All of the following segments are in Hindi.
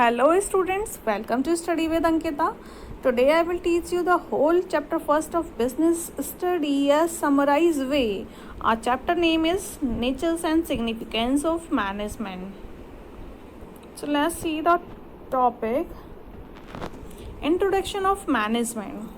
Hello students, welcome to Study with Ankita. Today I will teach you the whole chapter first of business study as summarized way. Our chapter name is Natures and Significance of Management. So let's see the topic. Introduction of Management.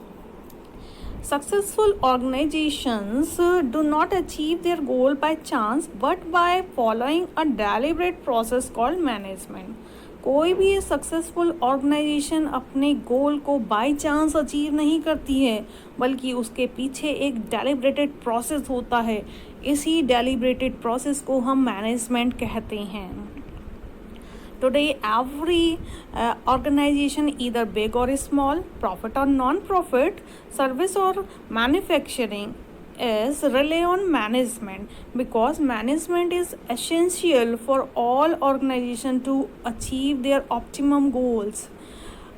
Successful organizations do not achieve their goal by chance but by following a deliberate process called management. कोई भी सक्सेसफुल ऑर्गेनाइजेशन अपने गोल को बाय चांस अचीव नहीं करती है, बल्कि उसके पीछे एक डेलिब्रेटेड प्रोसेस होता है. इसी डेलिब्रेटेड प्रोसेस को हम मैनेजमेंट कहते हैं. Today, every organization, either big or small, profit or non-profit, service or manufacturing, is rely on management because management is essential for all organization to achieve their optimum goals.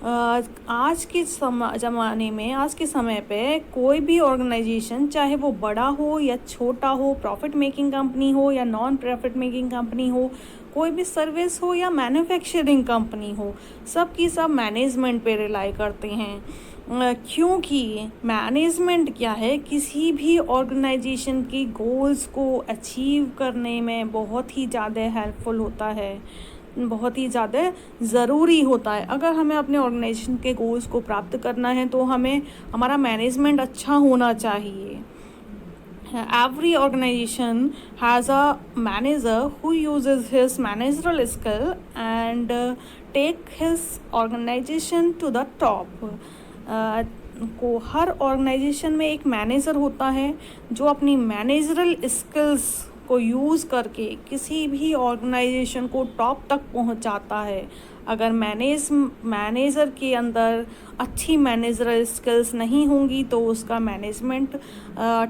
आज के ज़माने में, आज के समय पे कोई भी ऑर्गेनाइजेशन, चाहे वो बड़ा हो या छोटा हो, प्रॉफिट मेकिंग कंपनी हो या नॉन प्रॉफिट मेकिंग कंपनी हो, कोई भी सर्विस हो या मैन्युफैक्चरिंग कंपनी हो, सब की सब मैनेजमेंट पे रिलाई करते हैं. क्योंकि मैनेजमेंट क्या है, किसी भी ऑर्गेनाइजेशन की गोल्स को अचीव करने में बहुत ही ज़्यादा हेल्पफुल होता है, बहुत ही ज़्यादा ज़रूरी होता है. अगर हमें अपने ऑर्गेनाइजेशन के गोल्स को प्राप्त करना है तो हमें हमारा मैनेजमेंट अच्छा होना चाहिए. Every organization has a manager who uses his managerial skill and take his organization to the top. को हर ऑर्गेनाइजेशन में एक मैनेजर होता है जो अपनी मैनेजरल स्किल्स को यूज़ करके किसी भी ऑर्गेनाइजेशन को टॉप तक पहुंचाता है. अगर मैनेजर के अंदर अच्छी मैनेजरल स्किल्स नहीं होंगी तो उसका मैनेजमेंट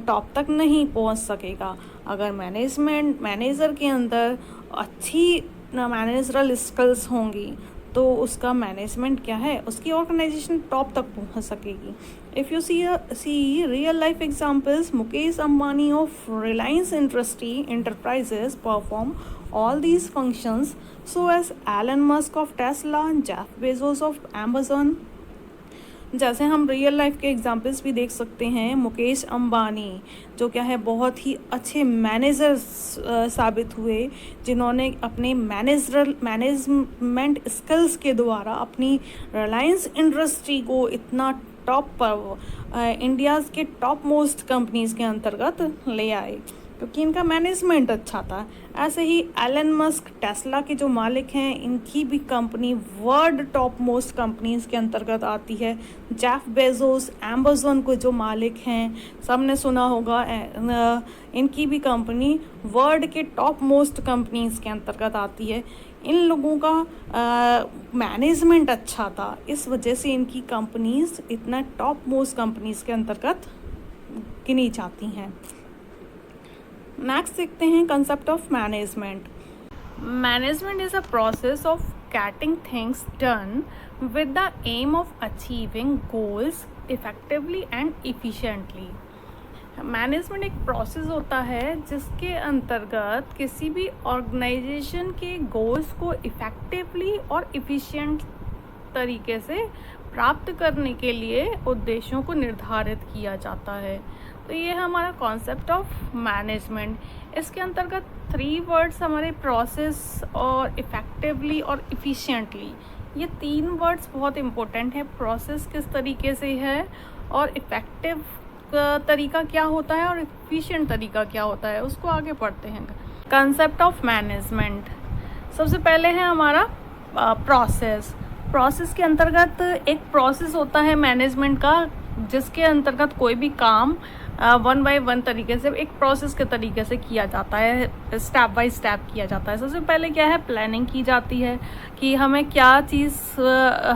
टॉप तक नहीं पहुंच सकेगा. अगर मैनेजर के अंदर अच्छी मैनेजरल स्किल्स होंगी तो उसका मैनेजमेंट क्या है, उसकी ऑर्गेनाइजेशन टॉप तक पहुंच सकेगी. If you see real life examples, Mukesh Ambani of Reliance enterprises perform all these functions so as Elon Musk of Tesla, Jeff Bezos of Amazon. जैसे हम रियल लाइफ के एग्जांपल्स भी देख सकते हैं. मुकेश अंबानी जो क्या है, बहुत ही अच्छे मैनेजर साबित हुए, जिन्होंने अपने मैनेजमेंट स्किल्स के द्वारा अपनी रिलायंस इंडस्ट्री को इतना टॉप पर इंडियाज़ के टॉप मोस्ट कंपनीज़ के अंतर्गत ले आए क्योंकि इनका मैनेजमेंट अच्छा था. ऐसे ही एलन मस्क, टेस्ला के जो मालिक हैं, इनकी भी company world top most companies के अंतर्गत आती है. जेफ बेजोस, अमेज़न को जो मालिक हैं, सबने सुना होगा, इनकी भी कंपनी वर्ल्ड के टॉप मोस्ट कंपनीज़ के अंतर्गत आती है. इन लोगों का मैनेजमेंट अच्छा था, इस वजह से इनकी कंपनीज़ इतना टॉप मोस्ट कंपनीज़ के अंतर्गत गिनी जाती हैं. नेक्स्ट देखते हैं concept of management. Management is a process of getting things done with the aim of achieving goals effectively and efficiently. Management एक प्रोसेस होता है जिसके अंतर्गत किसी भी ऑर्गेनाइजेशन के गोल्स को इफ़ेक्टिवली और इफ़िशिएंट तरीके से प्राप्त करने के लिए उद्देश्यों को निर्धारित किया जाता है. तो ये है हमारा कॉन्सेप्ट ऑफ मैनेजमेंट. इसके अंतर्गत 3 वर्ड्स हमारे प्रोसेस और इफ़ेक्टिवली और इफ़िशिएंटली, ये 3 वर्ड्स बहुत इम्पोर्टेंट है. प्रोसेस किस तरीके से है और इफ़ेक्टिव तरीका क्या होता है और इफ़िशिएंट तरीका क्या होता है, उसको आगे पढ़ते हैं. Concept of management. सबसे पहले है हमारा प्रोसेस के अंतर्गत एक प्रोसेस होता है मैनेजमेंट का, जिसके अंतर्गत कोई भी काम 1 बाय 1 तरीके से एक प्रोसेस के तरीके से किया जाता है, स्टेप बाय स्टेप किया जाता है. सबसे पहले क्या है, प्लानिंग की जाती है कि हमें क्या चीज़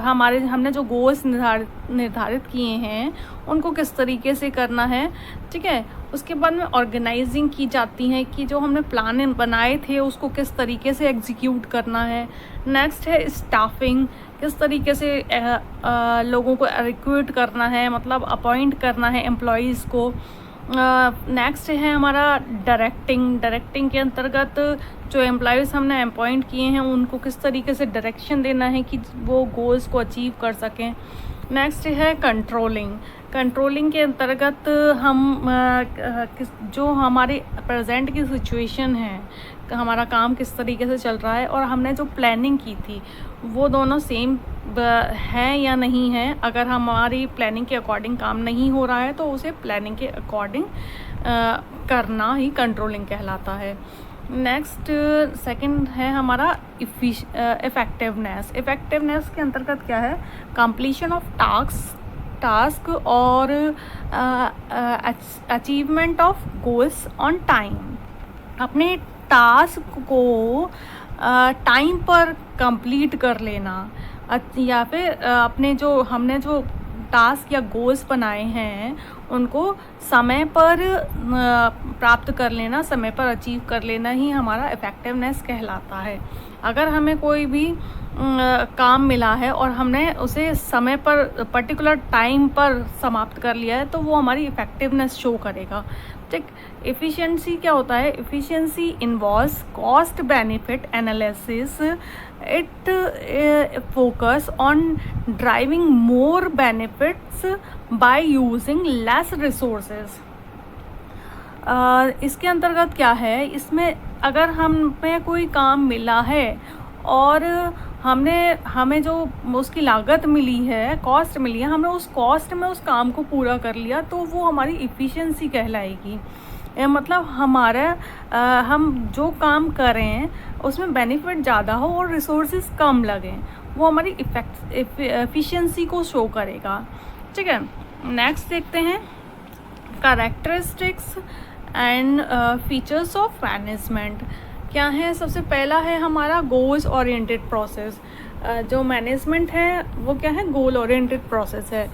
हमने जो गोल्स निर्धारित किए हैं उनको किस तरीके से करना है. ठीक है. उसके बाद में ऑर्गेनाइजिंग की जाती है कि जो हमने प्लान बनाए थे उसको किस तरीके से एग्जीक्यूट करना है. नेक्स्ट है स्टाफिंग, किस तरीके से लोगों को रिक्रूट करना है, मतलब अपॉइंट करना है एम्प्लॉयज़ को. नेक्स्ट है हमारा डायरेक्टिंग। डायरेक्टिंग के अंतर्गत जो एम्प्लॉयज़ हमने अपॉइंट किए हैं उनको किस तरीके से डायरेक्शन देना है कि वो गोल्स को अचीव कर सकें। नेक्स्ट है कंट्रोलिंग। कंट्रोलिंग के अंतर्गत हम जो हमारी प्रेजेंट की सिचुएशन है, हमारा काम किस तरीके से चल रहा है और हमने जो प्लानिंग की थी वो दोनों सेम है या नहीं है। अगर हमारी प्लानिंग के अकॉर्डिंग काम नहीं हो रहा है तो उसे प्लानिंग के अकॉर्डिंग करना ही कंट्रोलिंग कहलाता है। नेक्स्ट सेकंड है हमारा इफ़ेक्टिवनेस। इफ़ेक्टिवनेस के अंतर्गत क्या है? कंप्लीशन ऑफ टास्क और achievement of goals on time. अपने टास्क को टाइम पर कंप्लीट कर लेना, या फिर हमने जो टास्क या गोल्स बनाए हैं उनको समय पर प्राप्त कर लेना, समय पर अचीव कर लेना ही हमारा इफ़ेक्टिवनेस कहलाता है। अगर हमें कोई भी काम मिला है और हमने उसे समय पर पर्टिकुलर टाइम पर समाप्त कर लिया है तो वो हमारी इफ़ेक्टिवनेस शो करेगा। ठीक। एफिशिएंसी क्या होता है? Efficiency involves cost benefit analysis. It focus on driving more benefits by using less resources. इसके अंतर्गत क्या है? इसमें अगर हमें कोई काम मिला है और हमें जो उसकी लागत मिली है, कॉस्ट मिली है, हमने उस कॉस्ट में उस काम को पूरा कर लिया तो वो हमारी इफ़िशिएंसी कहलाएगी। मतलब हम जो काम करें उसमें बेनिफिट ज़्यादा हो और रिसोर्सेज कम लगें, वो हमारी एफिशिएंसी को शो करेगा। ठीक है। नेक्स्ट देखते हैं characteristics and features of management क्या है। सबसे पहला है हमारा गोल्स ओरिएंटेड प्रोसेस। जो मैनेजमेंट है वो क्या है? गोल ओरिएंटेड प्रोसेस है।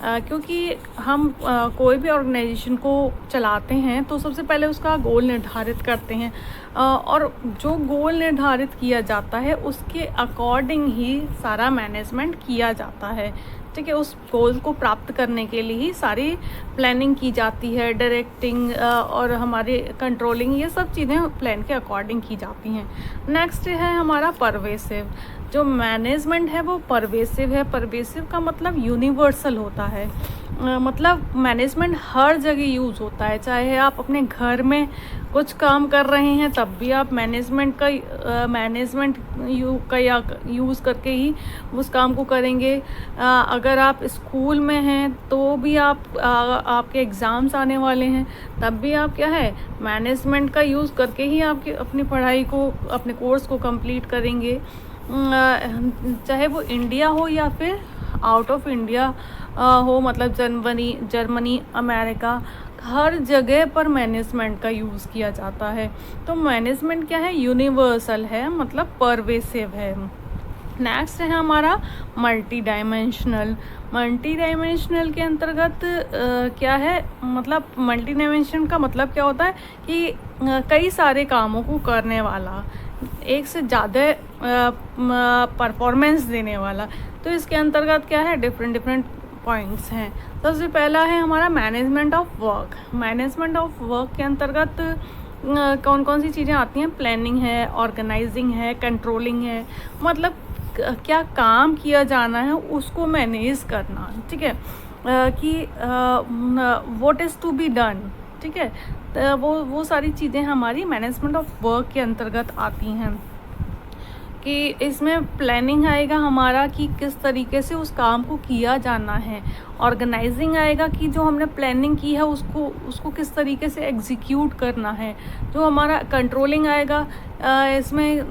क्योंकि हम कोई भी ऑर्गेनाइजेशन को चलाते हैं तो सबसे पहले उसका गोल निर्धारित करते हैं, और जो गोल निर्धारित किया जाता है उसके अकॉर्डिंग ही सारा मैनेजमेंट किया जाता है। ठीक है। उस गोल को प्राप्त करने के लिए ही सारी प्लानिंग की जाती है, डायरेक्टिंग और हमारे कंट्रोलिंग, ये सब चीज़ें प्लान के अकॉर्डिंग की जाती हैं। नेक्स्ट है हमारा परवेसिव। जो मैनेजमेंट है वो परवेसिव है। परवेसिव का मतलब यूनिवर्सल होता है। मतलब मैनेजमेंट हर जगह यूज़ होता है। चाहे आप अपने घर में कुछ काम कर रहे हैं तब भी आप मैनेजमेंट का यूज़ करके ही उस काम को करेंगे। अगर आप स्कूल में हैं तो भी आपके एग्ज़ाम्स आने वाले हैं तब भी आप क्या है? मैनेजमेंट का यूज़ करके ही आपकी अपनी पढ़ाई को, अपने कोर्स को कंप्लीट करेंगे। चाहे वो इंडिया हो या फिर आउट ऑफ इंडिया हो, मतलब जर्मनी, अमेरिका, हर जगह पर मैनेजमेंट का यूज़ किया जाता है। तो मैनेजमेंट क्या है? यूनिवर्सल है, मतलब परवेसिव है। नेक्स्ट है हमारा मल्टी डायमेंशनल। मल्टी डायमेंशनल के अंतर्गत क्या है? मतलब मल्टी डायमेंशन का मतलब क्या होता है कि कई सारे कामों को करने वाला, एक से ज़्यादा परफॉर्मेंस देने वाला। तो इसके अंतर्गत क्या है? डिफरेंट पॉइंट्स हैं। सबसे पहला है हमारा management of work. Management of work के अंतर्गत कौन कौन सी चीज़ें आती हैं? प्लानिंग है, ऑर्गेनाइजिंग है, कंट्रोलिंग है। मतलब क्या काम किया जाना है उसको मैनेज करना। ठीक है। कि what is to be done. ठीक है। तो वो सारी चीज़ें हमारी मैनेजमेंट ऑफ वर्क के अंतर्गत आती हैं। कि इसमें प्लानिंग आएगा हमारा कि किस तरीके से उस काम को किया जाना है। ऑर्गेनाइजिंग आएगा कि जो हमने प्लानिंग की है उसको किस तरीके से एग्जीक्यूट करना है। जो हमारा कंट्रोलिंग आएगा इसमें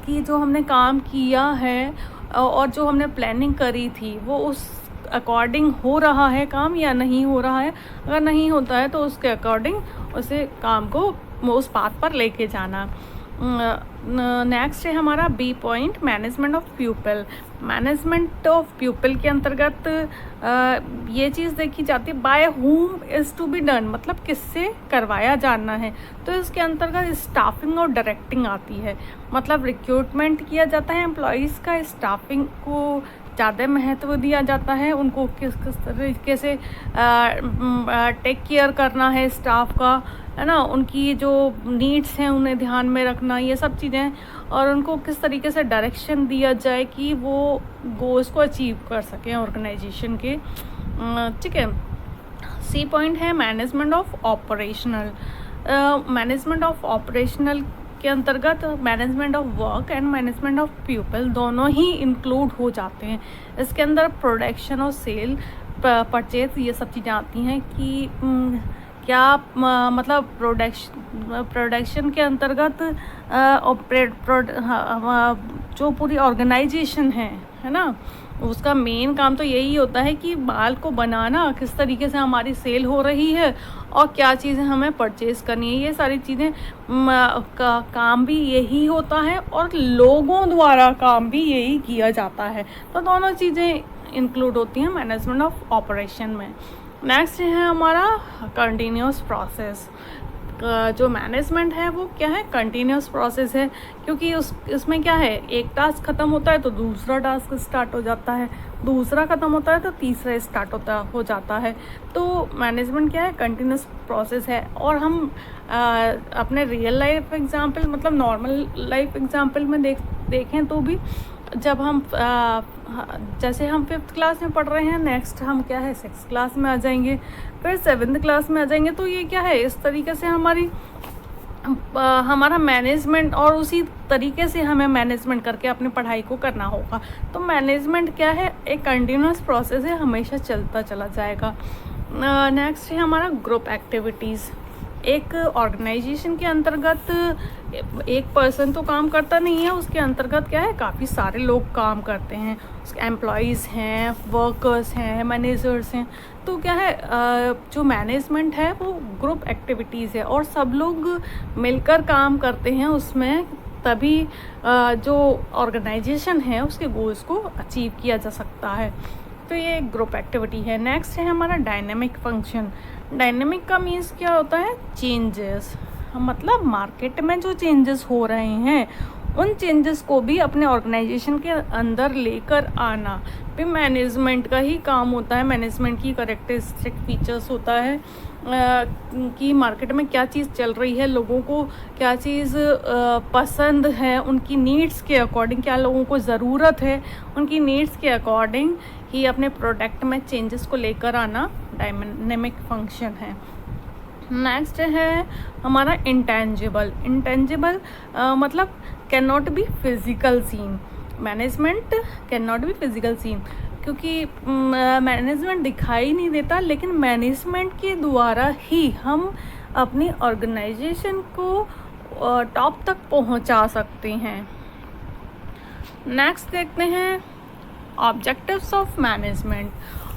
कि जो हमने काम किया है और जो हमने प्लानिंग करी थी वो उस अकॉर्डिंग हो रहा है काम या नहीं हो रहा है। अगर नहीं होता है तो उसके अकॉर्डिंग उसे काम को उस पाथ पर लेके जाना। नेक्स्ट है हमारा B point, management of people. Management of people के अंतर्गत ये चीज़ देखी जाती है by whom is to be done, मतलब किससे करवाया जाना है। तो इसके अंतर्गत स्टाफिंग और डायरेक्टिंग आती है, मतलब रिक्रूटमेंट किया जाता है एम्प्लॉयज़ का, स्टाफिंग को ज़्यादा महत्व दिया जाता है, उनको किस किस तरीके से टेक केयर करना है स्टाफ का, है ना, उनकी जो नीड्स हैं उन्हें ध्यान में रखना, ये सब चीज़ें, और उनको किस तरीके से डायरेक्शन दिया जाए कि वो गोल्स को अचीव कर सकें ऑर्गेनाइजेशन के। ठीक है। सी पॉइंट है management of operational. Management of operational के अंतर्गत management of work and management of people दोनों ही इंक्लूड हो जाते हैं। इसके अंदर प्रोडक्शन और सेल, परचेज, ये सब चीज़ें आती हैं कि क्या मतलब प्रोडक्शन के अंतर्गत जो पूरी ऑर्गेनाइजेशन है ना, उसका मेन काम तो यही होता है कि माल को बनाना, किस तरीके से हमारी सेल हो रही है और क्या चीज़ें हमें परचेज़ करनी है, ये सारी चीज़ें का काम भी यही होता है और लोगों द्वारा काम भी यही किया जाता है। तो दोनों चीज़ें इंक्लूड होती हैं मैनेजमेंट ऑफ ऑपरेशन में। नेक्स्ट है हमारा कंटिन्यूस प्रोसेस। जो मैनेजमेंट है वो क्या है, कंटिन्यूस प्रोसेस है, क्योंकि इसमें क्या है, एक टास्क ख़त्म होता है तो दूसरा टास्क स्टार्ट हो जाता है, दूसरा ख़त्म होता है तो तीसरा स्टार्ट हो जाता है। तो मैनेजमेंट क्या है, कंटिन्यूस प्रोसेस है। और हम अपने रियल लाइफ एग्जांपल, मतलब नॉर्मल लाइफ एग्जांपल में देखें तो भी, जब हम जैसे हम 5th क्लास में पढ़ रहे हैं, नेक्स्ट हम क्या है 6th क्लास में आ जाएंगे, फिर 7th क्लास में आ जाएंगे, तो ये क्या है, इस तरीके से हमारा मैनेजमेंट, और उसी तरीके से हमें मैनेजमेंट करके अपनी पढ़ाई को करना होगा। तो मैनेजमेंट क्या है, एक कंटिन्यूस प्रोसेस है, हमेशा चलता चला जाएगा। नेक्स्ट है हमारा ग्रुप एक्टिविटीज़। एक ऑर्गेनाइजेशन के अंतर्गत एक पर्सन तो काम करता नहीं है, उसके अंतर्गत क्या है, काफ़ी सारे लोग काम करते हैं, उसके एम्प्लॉयज़ हैं, वर्कर्स हैं, मैनेजर्स हैं। तो क्या है, जो मैनेजमेंट है वो ग्रुप एक्टिविटीज़ है और सब लोग मिलकर काम करते हैं उसमें, तभी जो ऑर्गेनाइजेशन है उसके गोल्स को अचीव किया जा सकता है। तो ये ग्रुप एक्टिविटी है। नेक्स्ट है हमारा डायनेमिक फंक्शन। डायनेमिक का मीन्स क्या होता है, चेंजेस, मतलब मार्केट में जो चेंजेस हो रहे हैं उन चेंजेस को भी अपने ऑर्गेनाइजेशन के अंदर लेकर आना भी मैनेजमेंट का ही काम होता है। मैनेजमेंट की कैरेक्टरिस्टिक फीचर्स होता है कि मार्केट में क्या चीज़ चल रही है, लोगों को क्या चीज़ पसंद है, उनकी नीड्स के अकॉर्डिंग क्या लोगों को ज़रूरत है, उनकी नीड्स के अकॉर्डिंग ही अपने प्रोडक्ट में चेंजेस को लेकर आना डायनेमिक फंक्शन है। नेक्स्ट है हमारा इंटेंजिबल। इंटेंजिबल मतलब can not be physical seen. Management can not be physical seen, क्योंकि मैनेजमेंट दिखाई नहीं देता, लेकिन मैनेजमेंट के द्वारा ही हम अपनी ऑर्गेनाइजेशन को टॉप तक पहुंचा सकते हैं। नेक्स्ट देखते हैं objectives of management.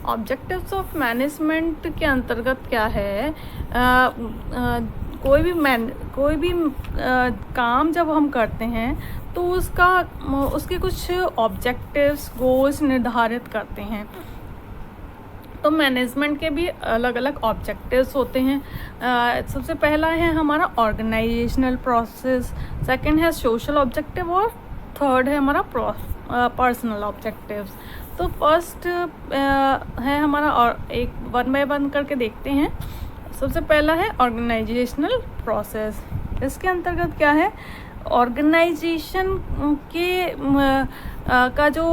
Objectives of management के अंतर्गत क्या है, कोई भी काम जब हम करते हैं तो उसके कुछ ऑब्जेक्टिव्स, गोल्स निर्धारित करते हैं। तो मैनेजमेंट के भी अलग अलग ऑब्जेक्टिव्स होते हैं। सबसे पहला है हमारा ऑर्गेनाइजेशनल प्रोसेस, सेकंड है सोशल ऑब्जेक्टिव और थर्ड है हमारा पर्सनल ऑब्जेक्टिव्स। तो फर्स्ट है हमारा, और एक 1 बाय 1 करके देखते हैं। सबसे पहला है ऑर्गेनाइजेशनल प्रोसेस। इसके अंतर्गत क्या है, ऑर्गेनाइजेशन के का जो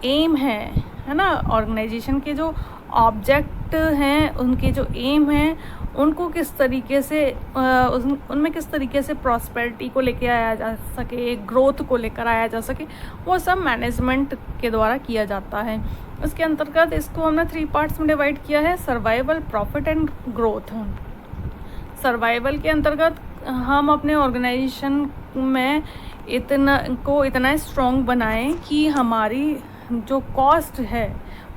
एम है ना, ऑर्गेनाइजेशन के जो ऑब्जेक्ट हैं, उनके जो एम हैं, उनको किस तरीके से उनमें किस तरीके से प्रॉस्पेरिटी को लेकर आया जा सके, ग्रोथ को लेकर आया जा सके, वो सब मैनेजमेंट के द्वारा किया जाता है। इसके अंतर्गत इसको हमने 3 पार्ट्स में डिवाइड किया है, survival, profit and growth. Survival के अंतर्गत हम अपने ऑर्गेनाइजेशन में इतना स्ट्रॉन्ग बनाएं कि हमारी जो कॉस्ट है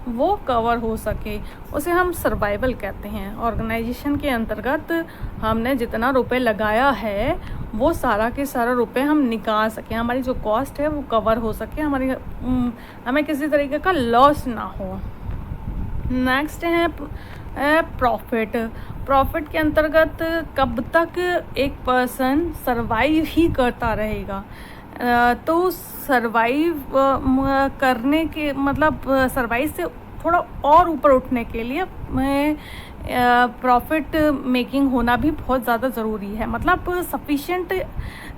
वो कवर हो सके, उसे हम सर्वाइवल कहते हैं। ऑर्गेनाइजेशन के अंतर्गत हमने जितना रुपए लगाया है वो सारा के सारा रुपए हम निकाल सकें, हमारी जो कॉस्ट है वो कवर हो सके, हमें किसी तरीके का लॉस ना हो। नेक्स्ट है प्रॉफिट। प्रॉफिट के अंतर्गत कब तक एक पर्सन सरवाइव ही करता रहेगा, तो सरवाइव करने के मतलब सरवाइव से थोड़ा और ऊपर उठने के लिए प्रॉफिट मेकिंग होना भी बहुत ज़्यादा ज़रूरी है। मतलब सफिशिएंट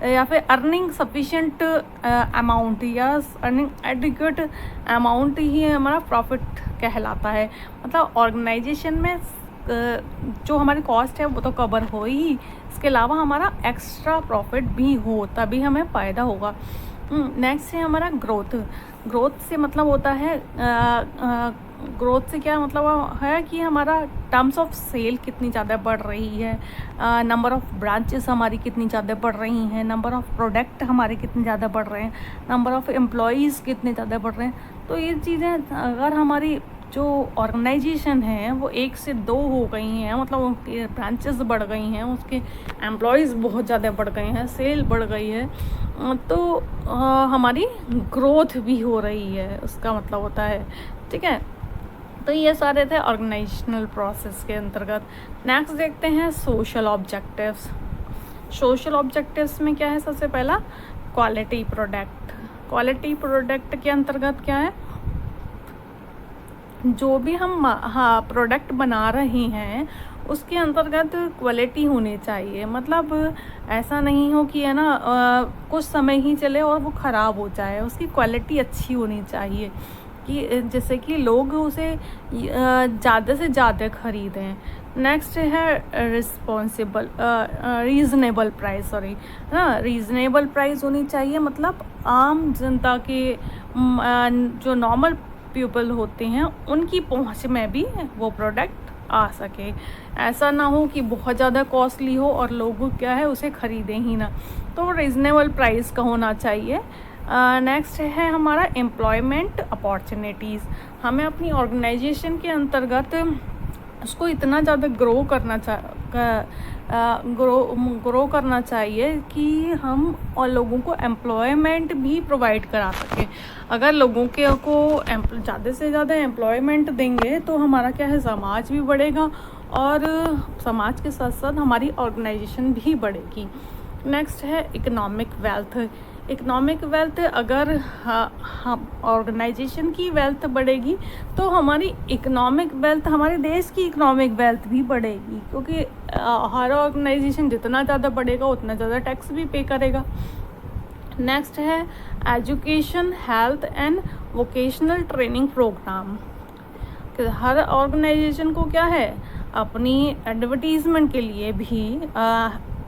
या फिर अर्निंग सफिशिएंट अमाउंट या अर्निंग एडिक्वेट अमाउंट ही हमारा प्रॉफिट कहलाता है। मतलब ऑर्गेनाइजेशन में जो हमारी कॉस्ट है वो तो कवर हो ही, इसके अलावा हमारा एक्स्ट्रा प्रॉफिट भी हो, तभी हमें फ़ायदा होगा। नेक्स्ट है हमारा ग्रोथ। ग्रोथ से मतलब होता है ग्रोथ से क्या मतलब है कि हमारा टर्म्स ऑफ सेल कितनी ज़्यादा बढ़ रही है, नंबर ऑफ़ ब्रांचेस हमारी कितनी ज़्यादा बढ़ रही हैं, नंबर ऑफ़ प्रोडक्ट हमारे कितने ज़्यादा बढ़ रहे हैं, नंबर ऑफ़ एम्प्लॉयज़ कितने ज़्यादा बढ़ रहे हैं। तो ये चीज़ें अगर हमारी जो ऑर्गेनाइजेशन है वो 1 से 2 हो गई हैं, मतलब उनकी ब्रांचेस बढ़ गई हैं, उसके एम्प्लॉयज़ बहुत ज़्यादा बढ़ गए हैं, सेल बढ़ गई है, तो हमारी ग्रोथ भी हो रही है, उसका मतलब होता है। ठीक है, तो ये सारे थे ऑर्गेनाइजेशनल प्रोसेस के अंतर्गत। नेक्स्ट देखते हैं सोशल ऑब्जेक्टिव्स। सोशल ऑब्जेक्टिव्स में क्या है, सबसे पहला क्वालिटी प्रोडक्ट। क्वालिटी प्रोडक्ट के अंतर्गत क्या है, जो भी हम प्रोडक्ट बना रहे हैं उसके अंतर्गत क्वालिटी होनी चाहिए। मतलब ऐसा नहीं हो कि है ना कुछ समय ही चले और वो ख़राब हो जाए, उसकी क्वालिटी अच्छी होनी चाहिए कि जैसे कि लोग उसे ज़्यादा से ज़्यादा ख़रीदें। नेक्स्ट है responsible reasonable price, reasonable price होनी चाहिए। मतलब आम जनता के जो नॉर्मल पीपल होते हैं उनकी पहुंच में भी वो प्रोडक्ट आ सके। ऐसा ना हो कि बहुत ज़्यादा कॉस्टली हो और लोग क्या है उसे ख़रीदें ही ना, तो रीज़नेबल प्राइस का होना चाहिए। नेक्स्ट है हमारा एम्प्लॉयमेंट अपॉर्चुनिटीज़। हमें अपनी ऑर्गेनाइजेशन के अंतर्गत उसको इतना ज़्यादा ग्रो करना चाहिए कि हम और लोगों को एम्प्लॉयमेंट भी प्रोवाइड करा सकें। अगर लोगों को ज़्यादा से ज़्यादा एम्प्लॉयमेंट देंगे तो हमारा क्या है, समाज भी बढ़ेगा और समाज के साथ साथ हमारी ऑर्गेनाइजेशन भी बढ़ेगी। नेक्स्ट है इकोनॉमिक वेल्थ। इकोनॉमिक वेल्थ, अगर ऑर्गेनाइजेशन की वेल्थ बढ़ेगी तो हमारी इकोनॉमिक वेल्थ, हमारे देश की इकोनॉमिक वेल्थ भी बढ़ेगी, क्योंकि हर ऑर्गेनाइजेशन जितना ज़्यादा बढ़ेगा उतना ज़्यादा टैक्स भी पे करेगा। नेक्स्ट है education, health and vocational training programme. हर ऑर्गेनाइजेशन को क्या है, अपनी एडवर्टीज़मेंट के लिए भी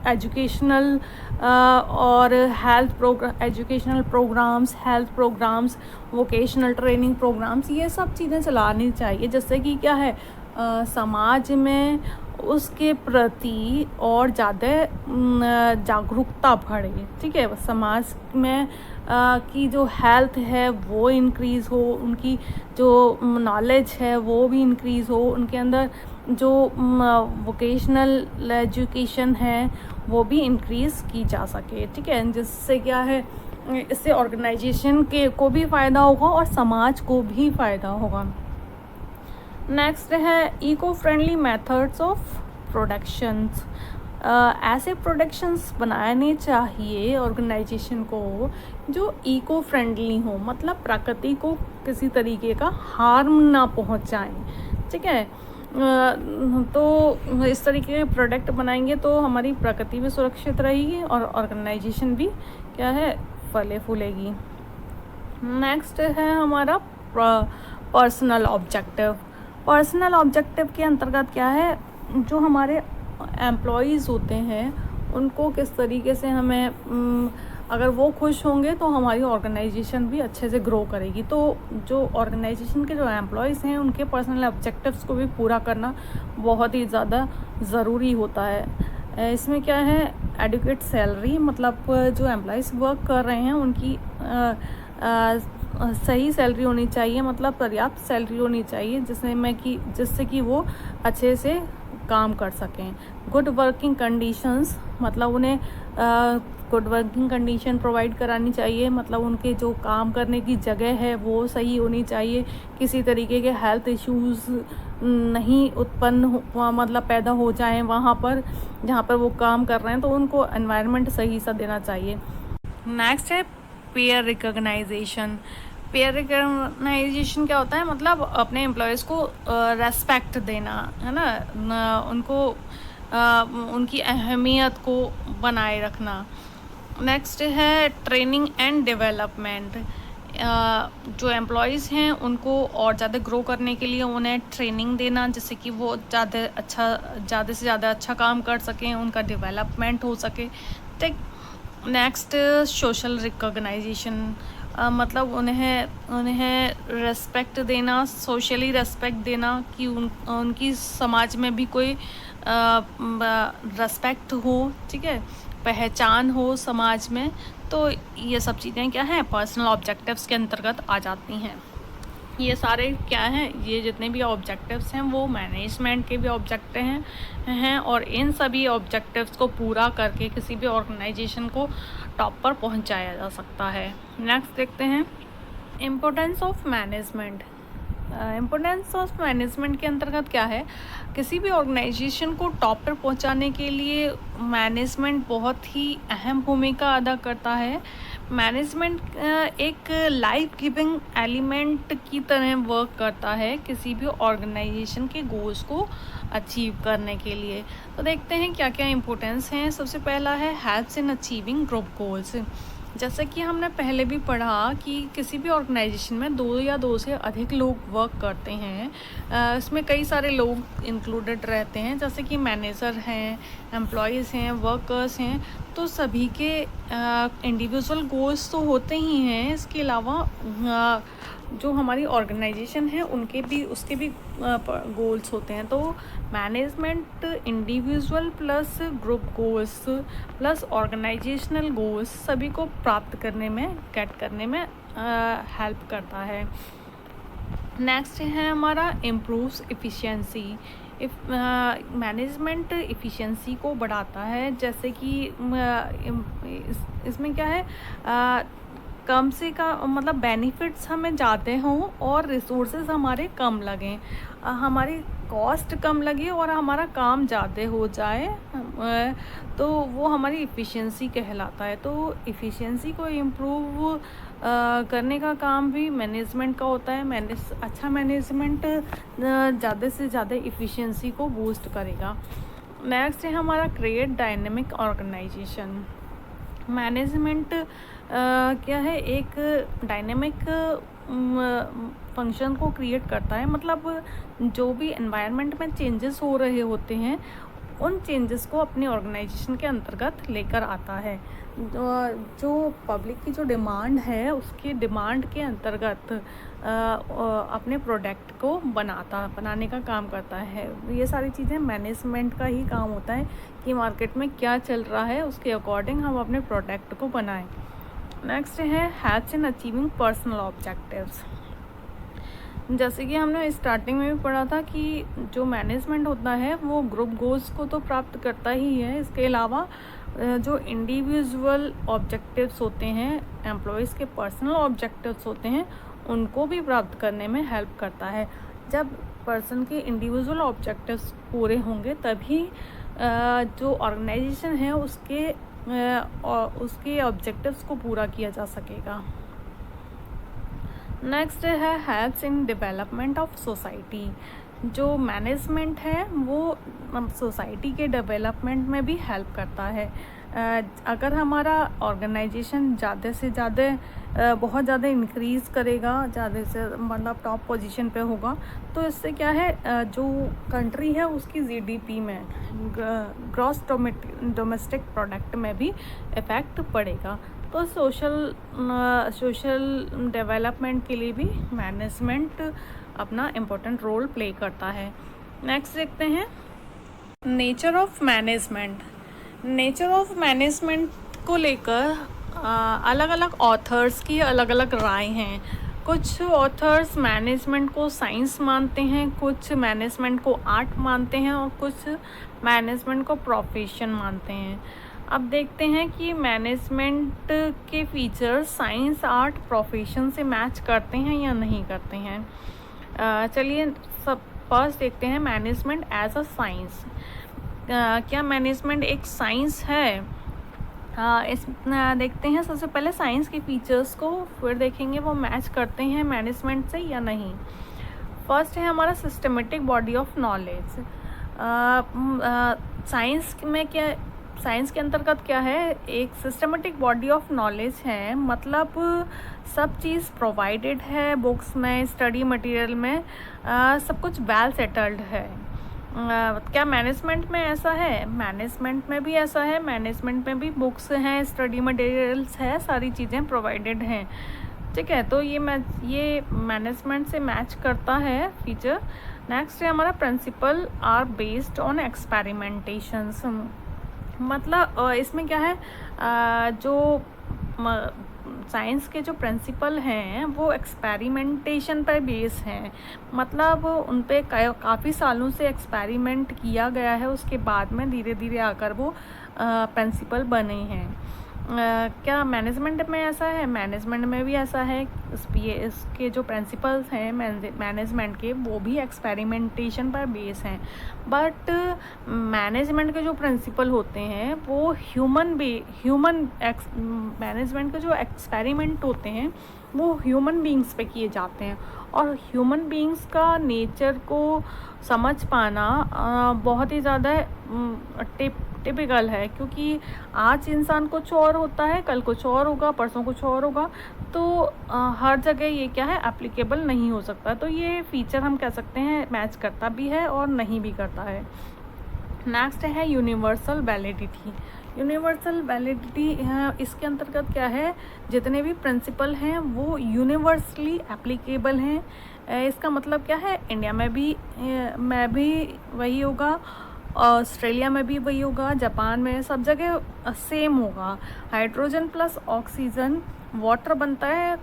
एजुकेशनल और educational programmes, health programmes, vocational training programmes, ये सब चीज़ें चलानी चाहिए, जिससे कि क्या है समाज में उसके प्रति और ज़्यादा जागरूकता बढ़े। ठीक है, समाज में की जो हेल्थ है वो इंक्रीज़ हो, उनकी जो नॉलेज है वो भी इंक्रीज़ हो, उनके अंदर जो वोकेशनल एजुकेशन है वो भी इंक्रीज़ की जा सके। ठीक है, जिससे क्या है, इससे ऑर्गेनाइजेशन को भी फ़ायदा होगा और समाज को भी फ़ायदा होगा। नेक्स्ट है eco friendly methods of productions. ऐसे प्रोडक्शंस बनाने चाहिए ऑर्गेनाइजेशन को जो इको फ्रेंडली हो, मतलब प्रकृति को किसी तरीके का हार्म ना पहुंचाएं। ठीक है, तो इस तरीके के प्रोडक्ट बनाएंगे तो हमारी प्रकृति भी सुरक्षित रहेगी और ऑर्गेनाइजेशन भी क्या है, फले फूलेगी। नेक्स्ट है हमारा पर्सनल ऑब्जेक्टिव। पर्सनल ऑब्जेक्टिव के अंतर्गत क्या है, जो हमारे एम्प्लॉयज़ होते हैं उनको किस तरीके से हमें अगर वो खुश होंगे तो हमारी ऑर्गेनाइजेशन भी अच्छे से ग्रो करेगी। तो जो ऑर्गेनाइजेशन के जो एम्प्लॉयज़ हैं उनके पर्सनल ऑब्जेक्टिव्स को भी पूरा करना बहुत ही ज़्यादा ज़रूरी होता है। इसमें क्या है, एडुकेट सैलरी, मतलब जो एम्प्लॉयज़ वर्क कर रहे हैं उनकी सही सैलरी होनी चाहिए, मतलब पर्याप्त सैलरी होनी चाहिए जिससे कि वो अच्छे से काम कर सकें। गुड वर्किंग कंडीशंस, मतलब उन्हें गुड वर्किंग कंडीशन प्रोवाइड करानी चाहिए, मतलब उनके जो काम करने की जगह है वो सही होनी चाहिए, किसी तरीके के हेल्थ इश्यूज़ नहीं उत्पन्न मतलब पैदा हो जाएं वहाँ पर जहाँ पर वो काम कर रहे हैं, तो उनको एनवायरनमेंट सही सा देना चाहिए। नेक्स्ट है पेयर रिकॉग्नाइजेशन। पेयर रिकॉग्नाइजेशन क्या होता है, मतलब अपने एम्प्लॉयज़ को रेस्पेक्ट देना, है ना, उनको उनकी अहमियत को बनाए रखना। नेक्स्ट है ट्रेनिंग एंड डेवलपमेंट। जो एम्प्लॉयज़ हैं उनको और ज़्यादा ग्रो करने के लिए उन्हें ट्रेनिंग देना, जिससे कि वो ज़्यादा से ज़्यादा अच्छा काम कर सकें, उनका डेवलपमेंट हो सके। ठीक। नेक्स्ट सोशल रिकॉग्नाइजेशन, मतलब उन्हें रेस्पेक्ट देना, सोशली रेस्पेक्ट देना कि उनकी समाज में भी कोई रेस्पेक्ट हो, ठीक है, पहचान हो समाज में। तो ये सब चीज़ें क्या हैं, पर्सनल ऑब्जेक्टिव्स के अंतर्गत आ जाती हैं। ये सारे क्या हैं, ये जितने भी ऑब्जेक्टिव्स हैं वो मैनेजमेंट के भी ऑब्जेक्टिव हैं और इन सभी ऑब्जेक्टिव्स को पूरा करके किसी भी ऑर्गेनाइजेशन को टॉप पर पहुंचाया जा सकता है। नेक्स्ट देखते हैं importance of management. Importance of management के अंतर्गत क्या है, किसी भी ऑर्गेनाइजेशन को टॉप पर पहुंचाने के लिए मैनेजमेंट बहुत ही अहम भूमिका अदा करता है। मैनेजमेंट एक लाइफ गिविंग एलिमेंट की तरह वर्क करता है किसी भी ऑर्गेनाइजेशन के गोल्स को अचीव करने के लिए। तो देखते हैं क्या क्या इम्पोर्टेंस हैं। सबसे पहला है helps in achieving group goals. जैसा कि हमने पहले भी पढ़ा कि किसी भी ऑर्गेनाइजेशन में 2 या 2 से अधिक लोग वर्क करते हैं, इसमें कई सारे लोग इंक्लूडेड रहते हैं, जैसे कि मैनेजर हैं, एम्प्लॉयज़ हैं, वर्कर्स हैं। तो सभी के इंडिविजुअल गोल्स तो होते ही हैं, इसके अलावा जो हमारी ऑर्गेनाइजेशन है उसके भी गोल्स होते हैं। तो management individual plus group goals plus organisational goals सभी को प्राप्त करने में हेल्प करता है। नेक्स्ट है हमारा इम्प्रूव्स इफ़िशियंसी। मैनेजमेंट इफ़िशियंसी को बढ़ाता है, जैसे कि इसमें क्या है, कम से कम मतलब बेनिफिट्स हमें ज़्यादा हों और रिसोर्सेज हमारे कम लगें, हमारी कॉस्ट कम लगे और हमारा काम ज़्यादा हो जाए, तो वो हमारी इफ़िशियंसी कहलाता है। तो इफ़िशियंसी को इम्प्रूव करने का काम भी मैनेजमेंट का होता है। अच्छा मैनेजमेंट ज़्यादा से ज़्यादा इफ़िशियंसी को बूस्ट करेगा। नेक्स्ट है हमारा क्रिएट डायनेमिक ऑर्गेनाइजेशन। मैनेजमेंट क्या है, एक डायनेमिक फंक्शन को क्रिएट करता है, मतलब जो भी एनवायरनमेंट में चेंजेस हो रहे होते हैं उन चेंजेस को अपनी ऑर्गेनाइजेशन के अंतर्गत लेकर आता है। जो पब्लिक की जो डिमांड है उसकी डिमांड के अंतर्गत अपने प्रोडक्ट को बनाने का काम करता है। ये सारी चीज़ें मैनेजमेंट का ही काम होता है कि मार्केट में क्या चल रहा है उसके अकॉर्डिंग हम अपने प्रोडक्ट को बनाएं। नेक्स्ट है helps in achieving personal objectives. जैसे कि हमने स्टार्टिंग में भी पढ़ा था कि जो मैनेजमेंट होता है वो ग्रुप गोल्स को तो प्राप्त करता ही है, इसके अलावा जो इंडिविजुअल ऑब्जेक्टिव्स होते हैं, एम्प्लॉयज़ के पर्सनल ऑब्जेक्टिव्स होते हैं, उनको भी प्राप्त करने में हेल्प करता है। जब पर्सन के इंडिविजुअल ऑब्जेक्टिव्स पूरे होंगे तभी जो ऑर्गेनाइजेशन है उसके ऑब्जेक्टिव्स को पूरा किया जा सकेगा। नेक्स्ट है helps in development of society. जो मैनेजमेंट है वो सोसाइटी के डेवलपमेंट में भी हेल्प करता है। अगर हमारा ऑर्गेनाइजेशन ज़्यादा से ज़्यादा बहुत ज़्यादा इंक्रीज़ करेगा, ज़्यादा से मतलब टॉप पोजीशन पे होगा, तो इससे क्या है, जो कंट्री है उसकी जीडीपी में, ग्रॉस डोमेस्टिक प्रोडक्ट में भी इफ़ेक्ट पड़ेगा। तो सोशल डेवलपमेंट के लिए भी मैनेजमेंट अपना इम्पोर्टेंट रोल प्ले करता है। नेक्स्ट देखते हैं nature of management. Nature of management को लेकर अलग अलग ऑथर्स की अलग अलग राय हैं। कुछ ऑथर्स मैनेजमेंट को साइंस मानते हैं, कुछ मैनेजमेंट को आर्ट मानते हैं और कुछ मैनेजमेंट को प्रोफेशन मानते हैं। अब देखते हैं कि मैनेजमेंट के फीचर्स साइंस, आर्ट, प्रोफेशन से मैच करते हैं या नहीं करते हैं। चलिए सब फर्स्ट देखते हैं मैनेजमेंट एज अ साइंस। क्या मैनेजमेंट एक साइंस है? देखते हैं सबसे पहले साइंस के फीचर्स को, फिर देखेंगे वो मैच करते हैं मैनेजमेंट से या नहीं। फर्स्ट है हमारा systematic body of knowledge. Science में क्या, साइंस के अंतर्गत क्या है, एक सिस्टमेटिक बॉडी ऑफ नॉलेज है, मतलब सब चीज़ प्रोवाइडेड है बुक्स में, स्टडी मटेरियल में, सब कुछ वेल सेटल्ड है। क्या मैनेजमेंट में ऐसा है? मैनेजमेंट में भी ऐसा है, मैनेजमेंट में भी बुक्स हैं, स्टडी मटेरियल्स है, सारी चीज़ें प्रोवाइडेड हैं। ठीक है, तो ये मैनेजमेंट से मैच करता है फीचर। नेक्स्ट है हमारा principle are based on experimentations. मतलब इसमें क्या है, जो साइंस के जो प्रिंसिपल हैं वो एक्सपेरिमेंटेशन पर बेस हैं, मतलब उन पे काफ़ी सालों से एक्सपेरिमेंट किया गया है, उसके बाद में धीरे धीरे आकर वो प्रिंसिपल बने हैं। क्या मैनेजमेंट में ऐसा है? मैनेजमेंट में भी ऐसा है। इसके जो प्रिंसिपल्स हैं मैनेजमेंट के, वो भी एक्सपेरिमेंटेशन पर बेस हैं, बट मैनेजमेंट के जो प्रिंसिपल होते हैं वो मैनेजमेंट के जो एक्सपेरिमेंट होते हैं वो ह्यूमन बींग्स पे किए जाते हैं, और ह्यूमन बींग्स का नेचर को समझ पाना बहुत ही ज़्यादा टिपिकल है, क्योंकि आज इंसान कुछ और होता है, कल कुछ और होगा, परसों कुछ और होगा, तो हर जगह ये क्या है, एप्लीकेबल नहीं हो सकता। तो ये फीचर हम कह सकते हैं मैच करता भी है और नहीं भी करता है। नेक्स्ट है यूनिवर्सल वैलिडिटी। यूनिवर्सल वैलिडिटी इसके अंतर्गत क्या है, जितने भी प्रिंसिपल हैं वो यूनिवर्सली एप्लीकेबल हैं। इसका मतलब क्या है, इंडिया में भी वही होगा, ऑस्ट्रेलिया में भी वही होगा, जापान में, सब जगह सेम होगा। हाइड्रोजन प्लस ऑक्सीजन वाटर बनता है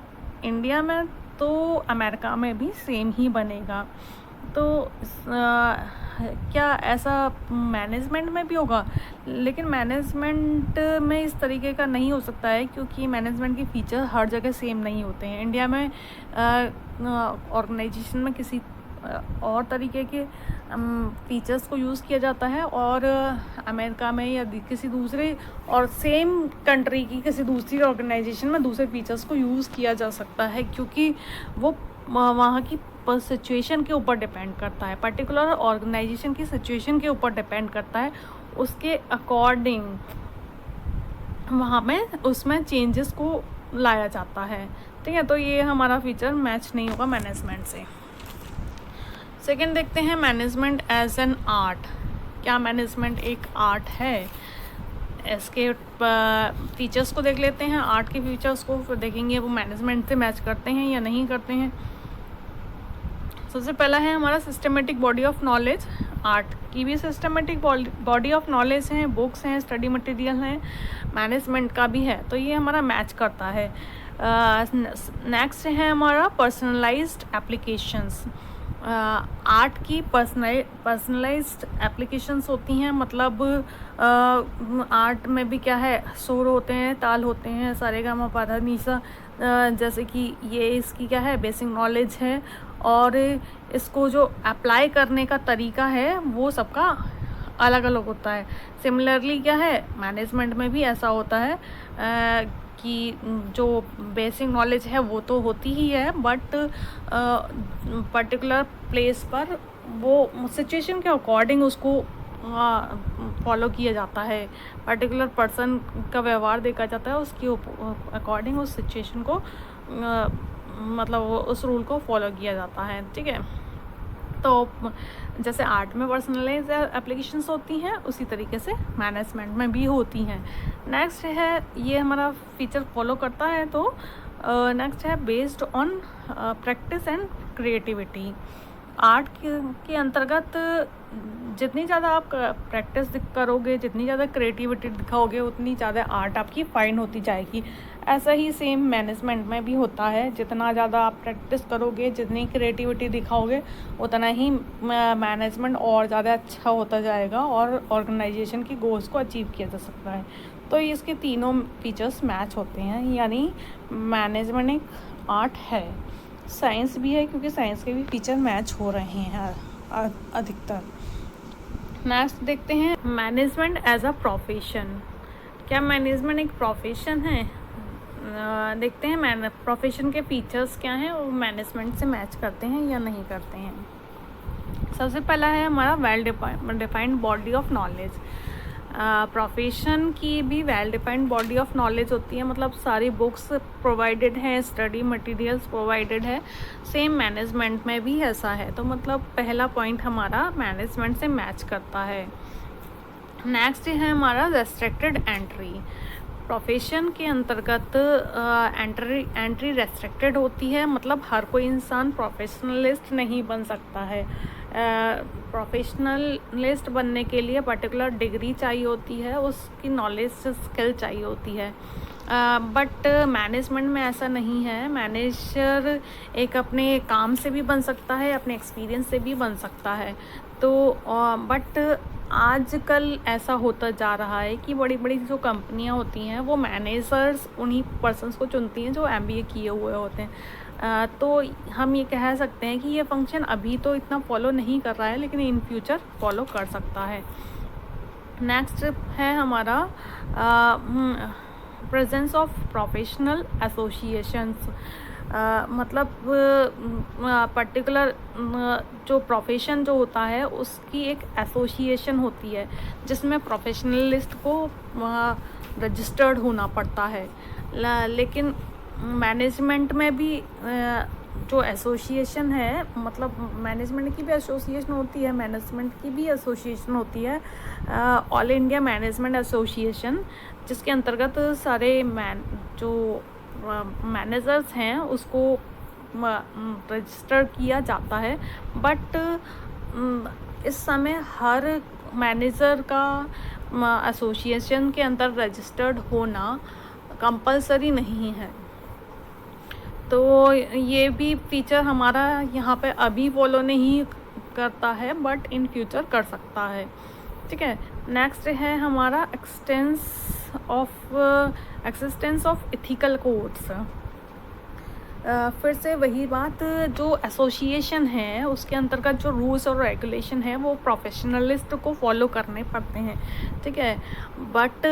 इंडिया में, तो अमेरिका में भी सेम ही बनेगा। तो क्या ऐसा मैनेजमेंट में भी होगा? लेकिन मैनेजमेंट में इस तरीके का नहीं हो सकता है, क्योंकि मैनेजमेंट के फीचर हर जगह सेम नहीं होते हैं। इंडिया में ऑर्गेनाइजेशन में किसी और तरीके के फीचर्स को यूज़ किया जाता है, और अमेरिका में या किसी दूसरे और सेम कंट्री की किसी दूसरी ऑर्गेनाइजेशन में दूसरे फीचर्स को यूज़ किया जा सकता है, क्योंकि वो वहाँ की सिचुएशन के ऊपर डिपेंड करता है, पर्टिकुलर ऑर्गेनाइजेशन की सिचुएशन के ऊपर डिपेंड करता है, उसके अकॉर्डिंग वहाँ में उसमें चेंजेस को लाया जाता है। ठीक है, तो ये हमारा फीचर मैच नहीं होगा मैनेजमेंट से। सेकेंड देखते हैं मैनेजमेंट एज एन आर्ट। क्या मैनेजमेंट एक आर्ट है? इसके फीचर्स को देख लेते हैं, आर्ट के फीचर्स को, फिर देखेंगे वो मैनेजमेंट से मैच करते हैं या नहीं करते हैं। सबसे पहला है हमारा systematic body of knowledge. Art की भी सिस्टमेटिक बॉडी ऑफ नॉलेज हैं, बुक्स हैं, स्टडी मटेरियल हैं, मैनेजमेंट का भी है, तो ये हमारा मैच करता है। नेक्स्ट है हमारा पर्सनलाइज्ड एप्लीकेशंस। आर्ट की पर्सनलाइज्ड एप्लीकेशंस होती हैं, मतलब आर्ट में भी क्या है, सुर होते हैं, ताल होते हैं, सारेगामा पाधा नीसा, जैसे कि ये इसकी क्या है, बेसिक नॉलेज है, और इसको जो अप्लाई करने का तरीका है वो सबका अलग अलग होता है। सिमिलरली क्या है, मैनेजमेंट में भी ऐसा होता है कि जो बेसिक नॉलेज है वो तो होती ही है, बट पर्टिकुलर प्लेस पर वो सिचुएशन के अकॉर्डिंग उसको फॉलो किया जाता है, पर्टिकुलर पर्सन का व्यवहार देखा जाता है, उसके अकॉर्डिंग उस सिचुएशन को मतलब उस रूल को फॉलो किया जाता है। ठीक है, तो जैसे आर्ट में पर्सनलाइज एप्लीकेशंस होती हैं, उसी तरीके से मैनेजमेंट में भी होती हैं। नेक्स्ट है, ये हमारा फीचर फॉलो करता है, तो नेक्स्ट है based on practice and creativity. Art के अंतर्गत जितनी ज़्यादा आप प्रैक्टिस करोगे, जितनी ज़्यादा क्रिएटिविटी दिखाओगे, उतनी ज़्यादा आर्ट आपकी फाइन होती जाएगी। ऐसा ही सेम मैनेजमेंट में भी होता है, जितना ज़्यादा आप प्रैक्टिस करोगे, जितनी क्रिएटिविटी दिखाओगे, उतना ही मैनेजमेंट और ज़्यादा अच्छा होता जाएगा और ऑर्गेनाइजेशन की गोल्स को अचीव किया जा सकता है। तो इसके तीनों फीचर्स मैच होते हैं, यानी मैनेजमेंट एक आर्ट है, साइंस भी है, क्योंकि साइंस के भी फीचर मैच हो रहे हैं अधिकतर। नेक्स्ट देखते हैं मैनेजमेंट एज अ प्रोफेशन। क्या मैनेजमेंट एक प्रोफेशन है? देखते हैं प्रोफेशन के फीचर्स क्या हैं और मैनेजमेंट से मैच करते हैं या नहीं करते हैं। सबसे पहला है हमारा well defined body of knowledge. Profession की भी well defined body of knowledge होती है, मतलब सारी बुक्स प्रोवाइडेड हैं, स्टडी मटेरियल्स प्रोवाइडेड है। सेम मैनेजमेंट में भी ऐसा है, तो मतलब पहला पॉइंट हमारा मैनेजमेंट से मैच करता है। नेक्स्ट है हमारा रेस्ट्रिक्टेड एंट्री। प्रोफेशन के अंतर्गत एंट्री रेस्ट्रिक्टेड होती है, मतलब हर कोई इंसान प्रोफेशनलिस्ट नहीं बन सकता है। प्रोफेशनलिस्ट बनने के लिए पर्टिकुलर डिग्री चाहिए होती है, उसकी नॉलेज स्किल चाहिए होती है। बट मैनेजमेंट में ऐसा नहीं है। मैनेजर एक अपने काम से भी बन सकता है, अपने एक्सपीरियंस से भी बन सकता है। तो बट आजकल ऐसा होता जा रहा है कि बड़ी बड़ी जो कंपनियां होती हैं वो मैनेजर्स उन्हीं पर्सन्स को चुनती हैं जो MBA किए हुए होते हैं। तो हम ये कह सकते हैं कि ये फंक्शन अभी तो इतना फॉलो नहीं कर रहा है, लेकिन इन फ्यूचर फॉलो कर सकता है। नेक्स्ट है हमारा प्रेजेंस ऑफ प्रोफेशनल एसोसिएशंस। मतलब पर्टिकुलर जो प्रोफेशन जो होता है उसकी एक एसोसिएशन होती है, जिसमें प्रोफेशनलिस्ट को रजिस्टर्ड होना पड़ता है। लेकिन मैनेजमेंट में भी जो एसोसिएशन है, मतलब मैनेजमेंट की भी एसोसिएशन होती है, मैनेजमेंट की भी एसोसिएशन होती है, ऑल इंडिया मैनेजमेंट एसोसिएशन, जिसके अंतर्गत सारे जो मैनेजर्स हैं उसको रजिस्टर किया जाता है। बट इस समय हर मैनेजर का एसोसिएशन के अंदर रजिस्टर्ड होना कंपलसरी नहीं है। तो ये भी फीचर हमारा यहाँ पे अभी फॉलो नहीं करता है, बट इन फ्यूचर कर सकता है। ठीक है। नेक्स्ट है हमारा एक्सिस्टेंस ऑफ एथिकल कोड्स। फिर से वही बात, जो एसोसिएशन है उसके अंतर्गत जो रूल्स और रेगुलेशन है वो प्रोफेशनलिस्ट को फॉलो करने पड़ते हैं। ठीक है। बट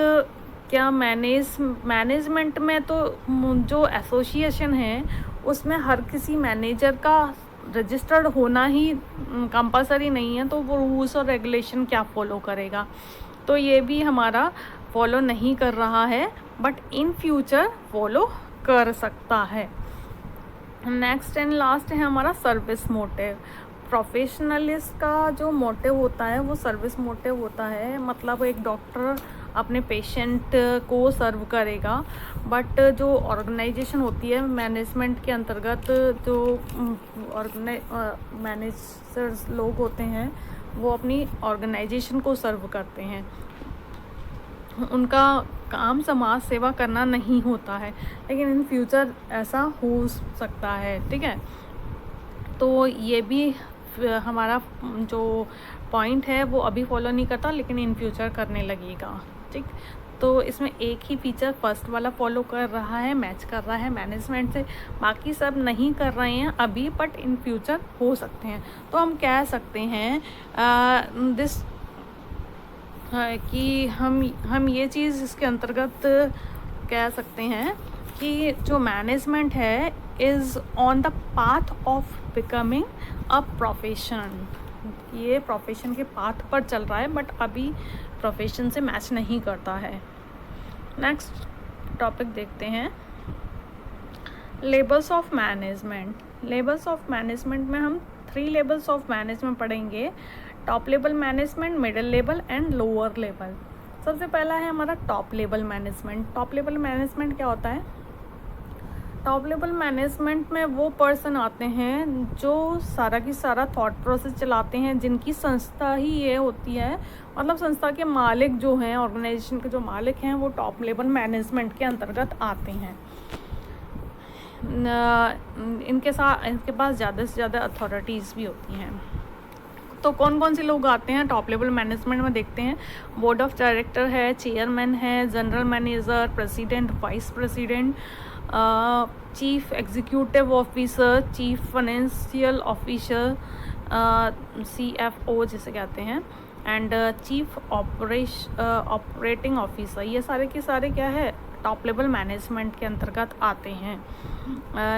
क्या मैनेजमेंट में तो जो एसोसिएशन है उसमें हर किसी मैनेजर का रजिस्टर्ड होना ही कंपलसरी नहीं है, तो वो रूल्स और रेगुलेशन क्या फॉलो करेगा? तो ये भी हमारा फॉलो नहीं कर रहा है, बट इन फ्यूचर फॉलो कर सकता है। नेक्स्ट एंड लास्ट है हमारा सर्विस मोटिव। प्रोफेशनलिस्ट का जो मोटिव होता है वो सर्विस मोटिव होता है, मतलब एक डॉक्टर अपने पेशेंट को सर्व करेगा, बट जो ऑर्गेनाइजेशन होती है मैनेजमेंट के अंतर्गत, जो मैनेजर्स लोग होते हैं वो अपनी ऑर्गेनाइजेशन को सर्व करते हैं। उनका काम समाज सेवा करना नहीं होता है, लेकिन इन फ्यूचर ऐसा हो सकता है। ठीक है। तो ये भी हमारा जो पॉइंट है वो अभी फॉलो नहीं करता, लेकिन इन फ्यूचर करने लगेगा। ठीक। तो इसमें एक ही फीचर फर्स्ट वाला फॉलो कर रहा है, मैच कर रहा है मैनेजमेंट से, बाकी सब नहीं कर रहे हैं अभी, बट इन फ्यूचर हो सकते हैं। तो हम कह सकते हैं कि हम ये चीज़ इसके अंतर्गत कह सकते हैं कि जो मैनेजमेंट है is on the path of becoming a profession. ये प्रोफेशन के पाथ पर चल रहा है, बट अभी प्रोफेशन से मैच नहीं करता है। नेक्स्ट टॉपिक देखते हैं, levels of management. Levels of management में हम 3 लेवल्स ऑफ मैनेजमेंट पढ़ेंगे, top level management, middle level and lower level. सबसे पहला है हमारा top level management. Top level management क्या होता है? टॉप लेवल मैनेजमेंट में वो पर्सन आते हैं जो सारा की सारा थॉट प्रोसेस चलाते हैं, जिनकी संस्था ही ये होती है, मतलब संस्था के मालिक जो हैं, ऑर्गेनाइजेशन के जो मालिक हैं, वो टॉप लेवल मैनेजमेंट के अंतर्गत आते हैं। इनके पास ज़्यादा से ज़्यादा अथॉरिटीज़ भी होती हैं। तो कौन कौन से लोग आते हैं टॉप लेवल मैनेजमेंट में देखते हैं। बोर्ड ऑफ डायरेक्टर है, चेयरमैन है, general manager, president, vice president, chief executive officer, chief financial officer, CFO जिसे कहते हैं, एंड चीफ ऑपरेटिंग ऑफिसर। ये सारे के सारे क्या है, टॉप लेवल मैनेजमेंट के अंतर्गत आते हैं।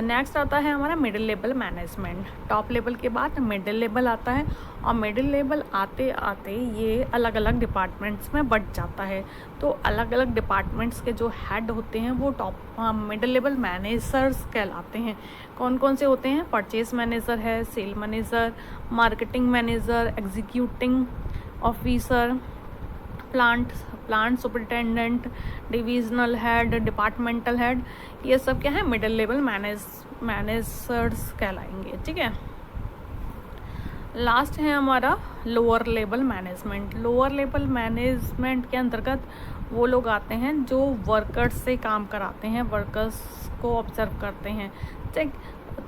नेक्स्ट आता है हमारा middle level management. Top level के बाद मिडिल लेवल आता है, और मिडिल लेवल आते आते ये अलग अलग डिपार्टमेंट्स में बट जाता है। तो अलग अलग डिपार्टमेंट्स के जो हेड होते हैं वो मिडिल लेवल मैनेजर्स कहलाते हैं। कौन कौन से होते हैं, परचेज मैनेजर है, sale manager, marketing manager, executing officer, plant superintendent, divisional head, departmental head, ये सब क्या है, मिडिल लेवल मैनेजर्स कहलाएंगे। ठीक है। लास्ट है हमारा lower level management. Lower level management के अंतर्गत वो लोग आते हैं जो वर्कर्स से काम कराते हैं, वर्कर्स को ऑब्जर्व करते हैं। ठीक,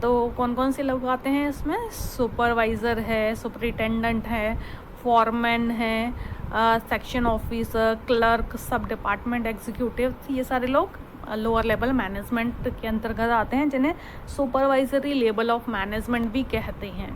तो कौन कौन से लोग आते हैं इसमें, सुपरवाइज़र है, सुपरिटेंडेंट है, फॉरमैन है, सेक्शन ऑफिसर, क्लर्क, सब डिपार्टमेंट एग्जीक्यूटिव, ये सारे लोग लोअर लेवल मैनेजमेंट के अंतर्गत आते हैं, जिन्हें सुपरवाइजरी लेवल ऑफ मैनेजमेंट भी कहते हैं।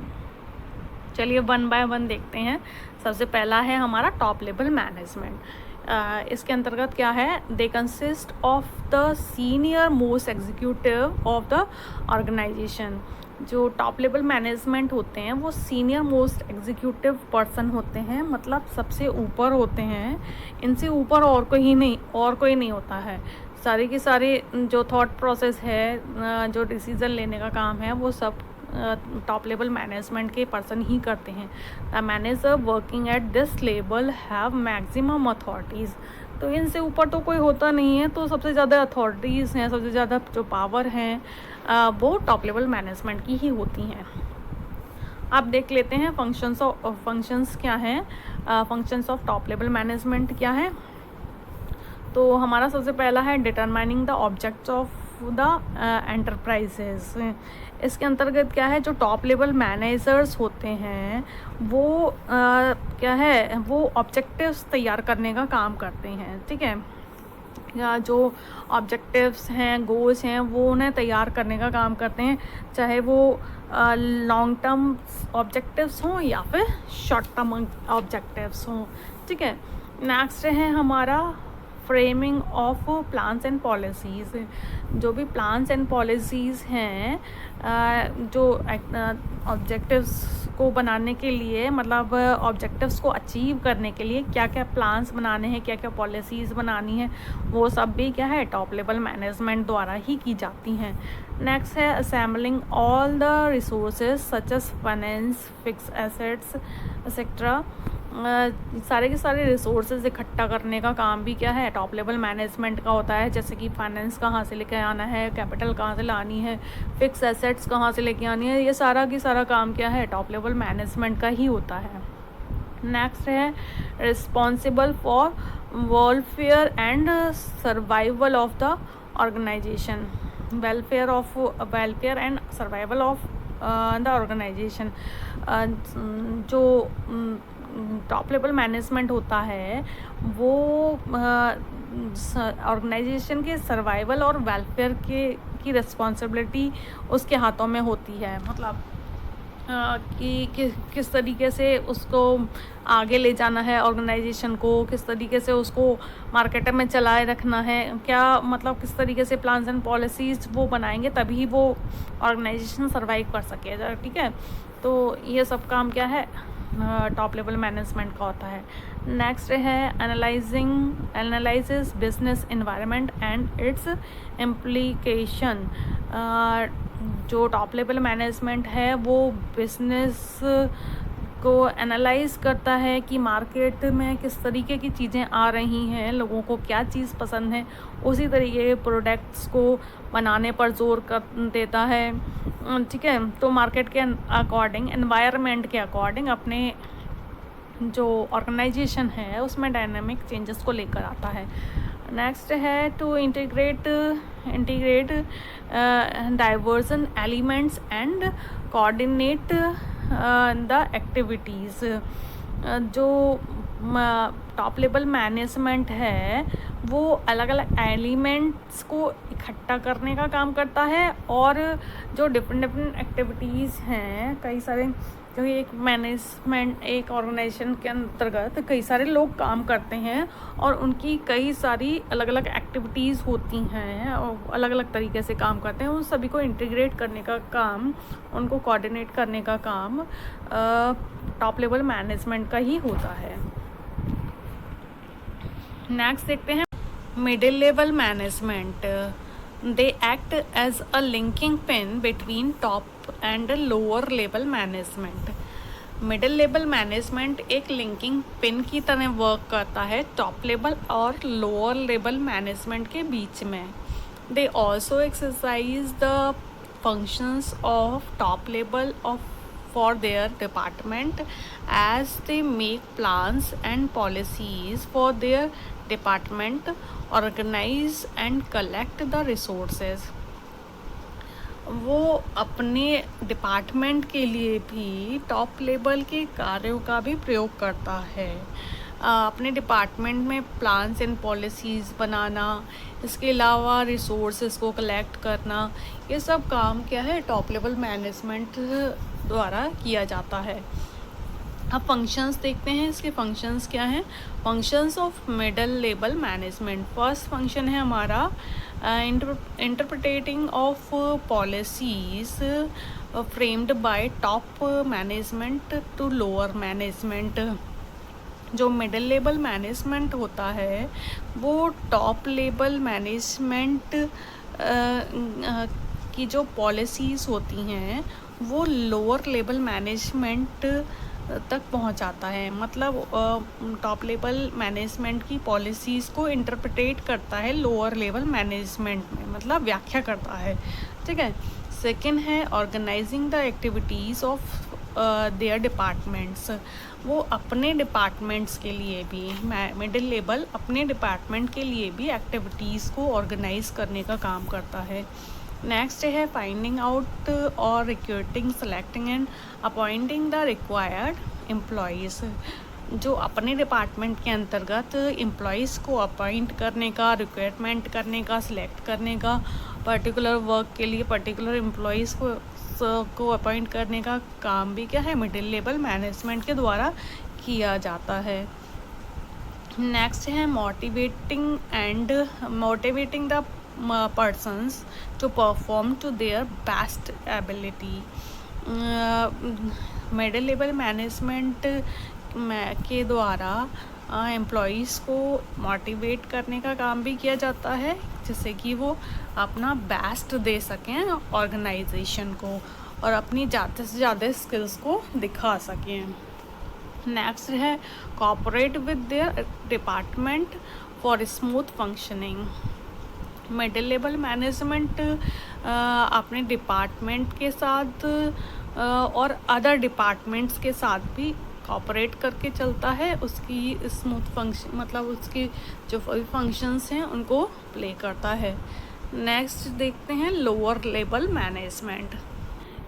चलिए वन बाय वन देखते हैं। सबसे पहला है हमारा टॉप लेवल मैनेजमेंट। इसके अंतर्गत क्या है, they consist of the senior most executive of the organisation. जो टॉप लेवल मैनेजमेंट होते हैं वो सीनियर मोस्ट एग्जीक्यूटिव पर्सन होते हैं, मतलब सबसे ऊपर होते हैं। इनसे ऊपर और कोई नहीं होता है। सारे के सारे जो थॉट प्रोसेस है, जो डिसीज़न लेने का काम है, वो सब टॉप लेवल मैनेजमेंट के पर्सन ही करते हैं। The manager working at this level have maximum authorities. तो इनसे ऊपर तो कोई होता नहीं है, तो सबसे ज़्यादा अथॉरिटीज़ हैं, सबसे ज़्यादा जो पावर हैं वो टॉप लेवल मैनेजमेंट की ही होती हैं। आप देख लेते हैं फंक्शंस क्या हैं, functions of top level management क्या है। तो हमारा सबसे पहला है determining the objects of the enterprises. इसके अंतर्गत क्या है, जो टॉप लेवल मैनेजर्स होते हैं वो क्या है, वो ऑब्जेक्टिव्स तैयार करने का काम करते हैं। ठीक है, या जो ऑब्जेक्टिव्स हैं, गोल्स हैं, वो उन्हें तैयार करने का काम करते हैं, चाहे वो लॉन्ग टर्म ऑब्जेक्टिव्स हों या फिर शॉर्ट टर्म ऑब्जेक्टिव्स हों। ठीक है। नेक्स्ट है हमारा framing of plans and policies. जो भी प्लान्स एंड पॉलिसीज़ हैं, जो ऑब्जेक्टिव्स को बनाने के लिए, मतलब ऑब्जेक्टिव्स को अचीव करने के लिए क्या क्या प्लान्स बनाने हैं, क्या क्या पॉलिसीज़ बनानी है, वो सब भी क्या है, टॉप लेवल मैनेजमेंट द्वारा ही की जाती हैं। नेक्स्ट है assembling all the resources such as finance, fixed assets etcetera. सारे के सारे रिसोर्सेज इकट्ठा करने का काम भी क्या है, टॉप लेवल मैनेजमेंट का होता है। जैसे कि फाइनेंस कहाँ से लेके आना है, कैपिटल कहाँ से लानी है, फिक्स एसेट्स कहाँ से लेके आनी है, ये सारा की सारा काम क्या है, टॉप लेवल मैनेजमेंट का ही होता है। नेक्स्ट है responsible for welfare and survival of the organisation. Welfare and survival of the organisation. जो टॉप लेवल मैनेजमेंट होता है वो ऑर्गेनाइजेशन के सर्वाइवल और वेलफेयर की रिस्पॉन्सिबिलिटी उसके हाथों में होती है। मतलब कि किस तरीके से उसको आगे ले जाना है, ऑर्गेनाइजेशन को किस तरीके से उसको मार्केट में चलाए रखना है, क्या मतलब किस तरीके से प्लान्स एंड पॉलिसीज़ वो बनाएंगे, तभी वो ऑर्गेनाइजेशन सर्वाइव कर सके। ठीक है, तो ये सब काम क्या है, टॉप लेवल मैनेजमेंट का होता है। नेक्स्ट है analyses business environment and it's implication. जो टॉप लेवल मैनेजमेंट है वो बिजनेस को एनालाइज करता है कि मार्केट में किस तरीके की चीज़ें आ रही हैं, लोगों को क्या चीज़ पसंद है, उसी तरीके के प्रोडक्ट्स को बनाने पर जोर कर देता है। ठीक है, तो मार्केट के अकॉर्डिंग, एनवायरनमेंट के अकॉर्डिंग अपने जो ऑर्गेनाइजेशन है उसमें डायनामिक चेंजेस को लेकर आता है। नेक्स्ट है to integrate divergent elements and coordinate the activities. जो टॉप लेवल मैनेजमेंट है वो अलग अलग एलिमेंट्स को इकट्ठा करने का काम करता है, और जो डिफरेंट एक्टिविटीज़ हैं, कई सारे, क्योंकि एक मैनेजमेंट, एक ऑर्गेनाइजेशन के अंतर्गत कई सारे लोग काम करते हैं और उनकी कई सारी अलग अलग एक्टिविटीज़ होती हैं और अलग अलग तरीके से काम करते हैं, उन सभी को इंटीग्रेट करने का काम, उनको कोऑर्डिनेट करने का काम टॉप लेवल मैनेजमेंट का ही होता है। नेक्स्ट देखते हैं middle level management. They act as a linking pin between top and lower level management. Middle level management एक लिंकिंग पिन की तरह वर्क करता है टॉप लेवल और लोअर लेवल मैनेजमेंट के बीच में। They also exercise the functions of top level for their department as they make plans and policies for their department, organize and collect the resources। वो अपने डिपार्टमेंट के लिए भी टॉप लेवल के कार्यों का भी प्रयोग करता है। अपने डिपार्टमेंट में प्लान्स एंड पॉलिसीज़ बनाना, इसके अलावा रिसोर्सेज को कलेक्ट करना, ये सब काम क्या है, टॉप लेवल मैनेजमेंट द्वारा किया जाता है। अब फंक्शंस देखते हैं, इसके फंक्शंस क्या हैं। Functions of middle level management. First function है हमारा interpreting of policies framed by top management to lower management. जो मिडिल लेवल मैनेजमेंट होता है वो टॉप लेवल मैनेजमेंट की जो पॉलिसीज़ होती हैं वो लोअर लेवल मैनेजमेंट तक पहुंचाता है। मतलब टॉप लेवल मैनेजमेंट की पॉलिसीज़ को इंटरप्रिटेट करता है लोअर लेवल मैनेजमेंट में, मतलब व्याख्या करता है। ठीक है। सेकंड है organising the activities of their departments. वो अपने डिपार्टमेंट्स के लिए भी, मिडिल लेवल अपने डिपार्टमेंट के लिए भी एक्टिविटीज़ को ऑर्गेनाइज करने का काम करता है। नेक्स्ट है फाइंडिंग आउट और recruiting, selecting and appointing the required employees. जो अपने डिपार्टमेंट के अंतर्गत एम्प्लॉयज़ को अपॉइंट करने का, रिक्वायरमेंट करने का, सिलेक्ट करने का, पर्टिकुलर वर्क के लिए पर्टिकुलर एम्प्लॉयज़ को अपॉइंट करने का काम भी क्या है, मिडिल लेवल मैनेजमेंट के द्वारा किया जाता है। नेक्स्ट है motivating the persons to perform to their best ability। Middle level management के द्वारा एम्प्लॉयज़ को मोटिवेट करने का काम भी किया जाता है, जिससे कि वो अपना बेस्ट दे सकें ऑर्गेनाइजेशन को और अपनी ज़्यादा से ज़्यादा स्किल्स को दिखा सकें। नेक्स्ट है cooperate with their department for smooth functioning. Middle level management अपने डिपार्टमेंट के साथ और अदर डिपार्टमेंट्स के साथ भी कोऑपरेट करके चलता है, उसकी स्मूथ फंक्शन, मतलब उसकी जो फंक्शंस हैं उनको प्ले करता है। नेक्स्ट देखते हैं lower level management.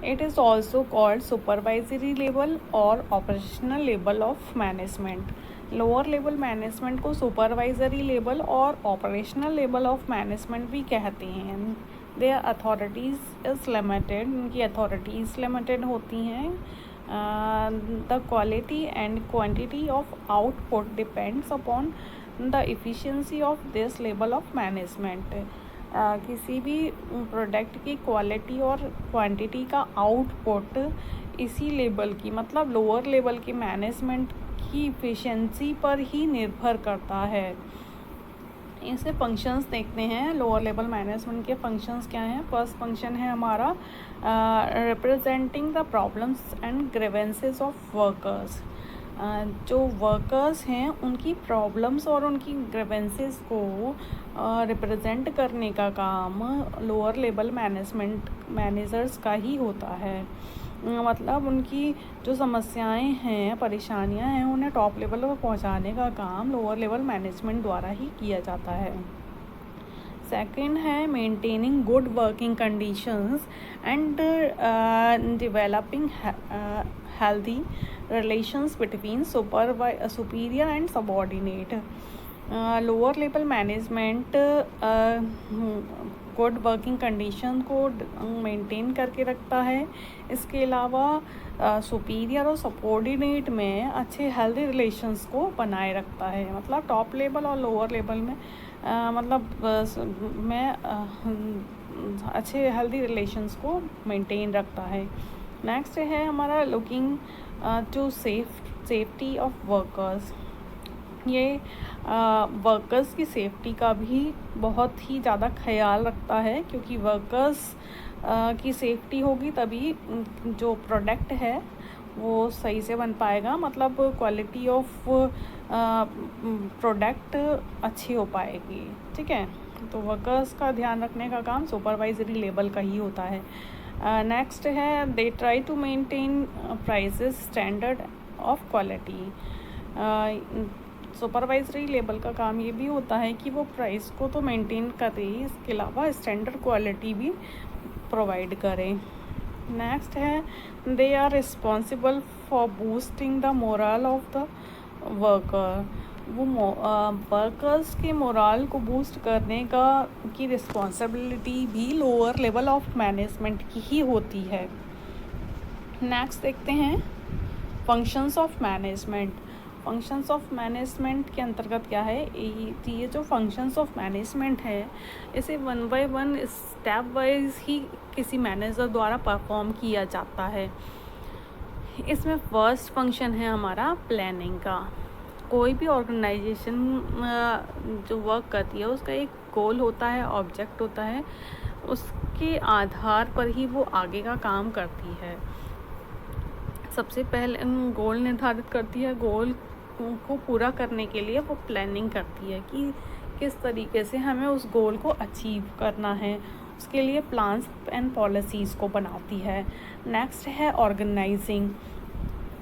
It is also called supervisory level और operational level of management. Lower level management को सुपरवाइजरी लेवल और ऑपरेशनल लेवल ऑफ मैनेजमेंट भी कहते हैं। देयर अथॉरिटीज़ इज़ लिमिटेड, उनकी अथॉरिटीज़ लिमिटेड होती हैं। The quality and quantity of output depends upon the efficiency of this level of management. किसी भी प्रोडक्ट की क्वालिटी और क्वांटिटी का आउटपुट इसी लेवल की, मतलब लोअर लेवल की मैनेजमेंट की एफिशिएंसी पर ही निर्भर करता है। इसे फंक्शंस देखते हैं। लोअर लेवल मैनेजमेंट के फंक्शंस क्या हैं? फर्स्ट फंक्शन है हमारा representing the problems and grievances of workers. जो वर्कर्स हैं उनकी प्रॉब्लम्स और उनकी ग्रीवेंसेस को रिप्रेजेंट करने का काम लोअर लेवल मैनेजर्स का ही होता है। मतलब उनकी जो समस्याएं हैं, परेशानियां हैं, उन्हें टॉप लेवल पर पहुंचाने का काम लोअर लेवल मैनेजमेंट द्वारा ही किया जाता है। सेकंड है maintaining good working conditions and developing healthy relations between superior and subordinate. Lower level management good working condition को मेंटेन करके रखता है। इसके अलावा सुपीरियर और सबऑर्डिनेट में अच्छे हेल्दी रिलेशंस को बनाए रखता है। मतलब टॉप लेवल और लोअर लेवल में अच्छे हेल्दी रिलेशंस को मेंटेन रखता है। नेक्स्ट है हमारा looking to safety of workers. ये वर्कर्स की सेफ्टी का भी बहुत ही ज़्यादा ख्याल रखता है, क्योंकि वर्कर्स की सेफ्टी होगी तभी जो प्रोडक्ट है वो सही से बन पाएगा। मतलब क्वालिटी ऑफ प्रोडक्ट अच्छी हो पाएगी। ठीक है, तो वर्कर्स का ध्यान रखने का काम सुपरवाइजरी लेवल का ही होता है। नेक्स्ट है they try to maintain prices standard of quality. Supervisory level का काम ये भी होता है कि वो प्राइस को तो मेंटेन करे, इसके अलावा स्टैंडर्ड क्वालिटी भी प्रोवाइड करें। नेक्स्ट है they are responsible for boosting the morale of the worker. वो वर्कर्स के मोरल को बूस्ट करने की रिस्पॉन्सिबिलिटी भी लोअर लेवल ऑफ मैनेजमेंट की ही होती है। नेक्स्ट देखते हैं functions of management. Functions of management के अंतर्गत क्या है? ये जो फंक्शंस ऑफ मैनेजमेंट है इसे 1 बाय 1 स्टेप वाइज ही किसी मैनेजर द्वारा परफॉर्म किया जाता है। इसमें फर्स्ट फंक्शन है हमारा प्लानिंग का। कोई भी ऑर्गेनाइजेशन जो वर्क करती है उसका एक गोल होता है, ऑब्जेक्ट होता है, उसके आधार पर ही वो आगे का काम करती है। सबसे पहले गोल निर्धारित करती है, गोल को पूरा करने के लिए वो प्लानिंग करती है कि किस तरीके से हमें उस गोल को अचीव करना है, उसके लिए प्लान्स एंड पॉलिसीज़ को बनाती है। नेक्स्ट है ऑर्गेनाइजिंग।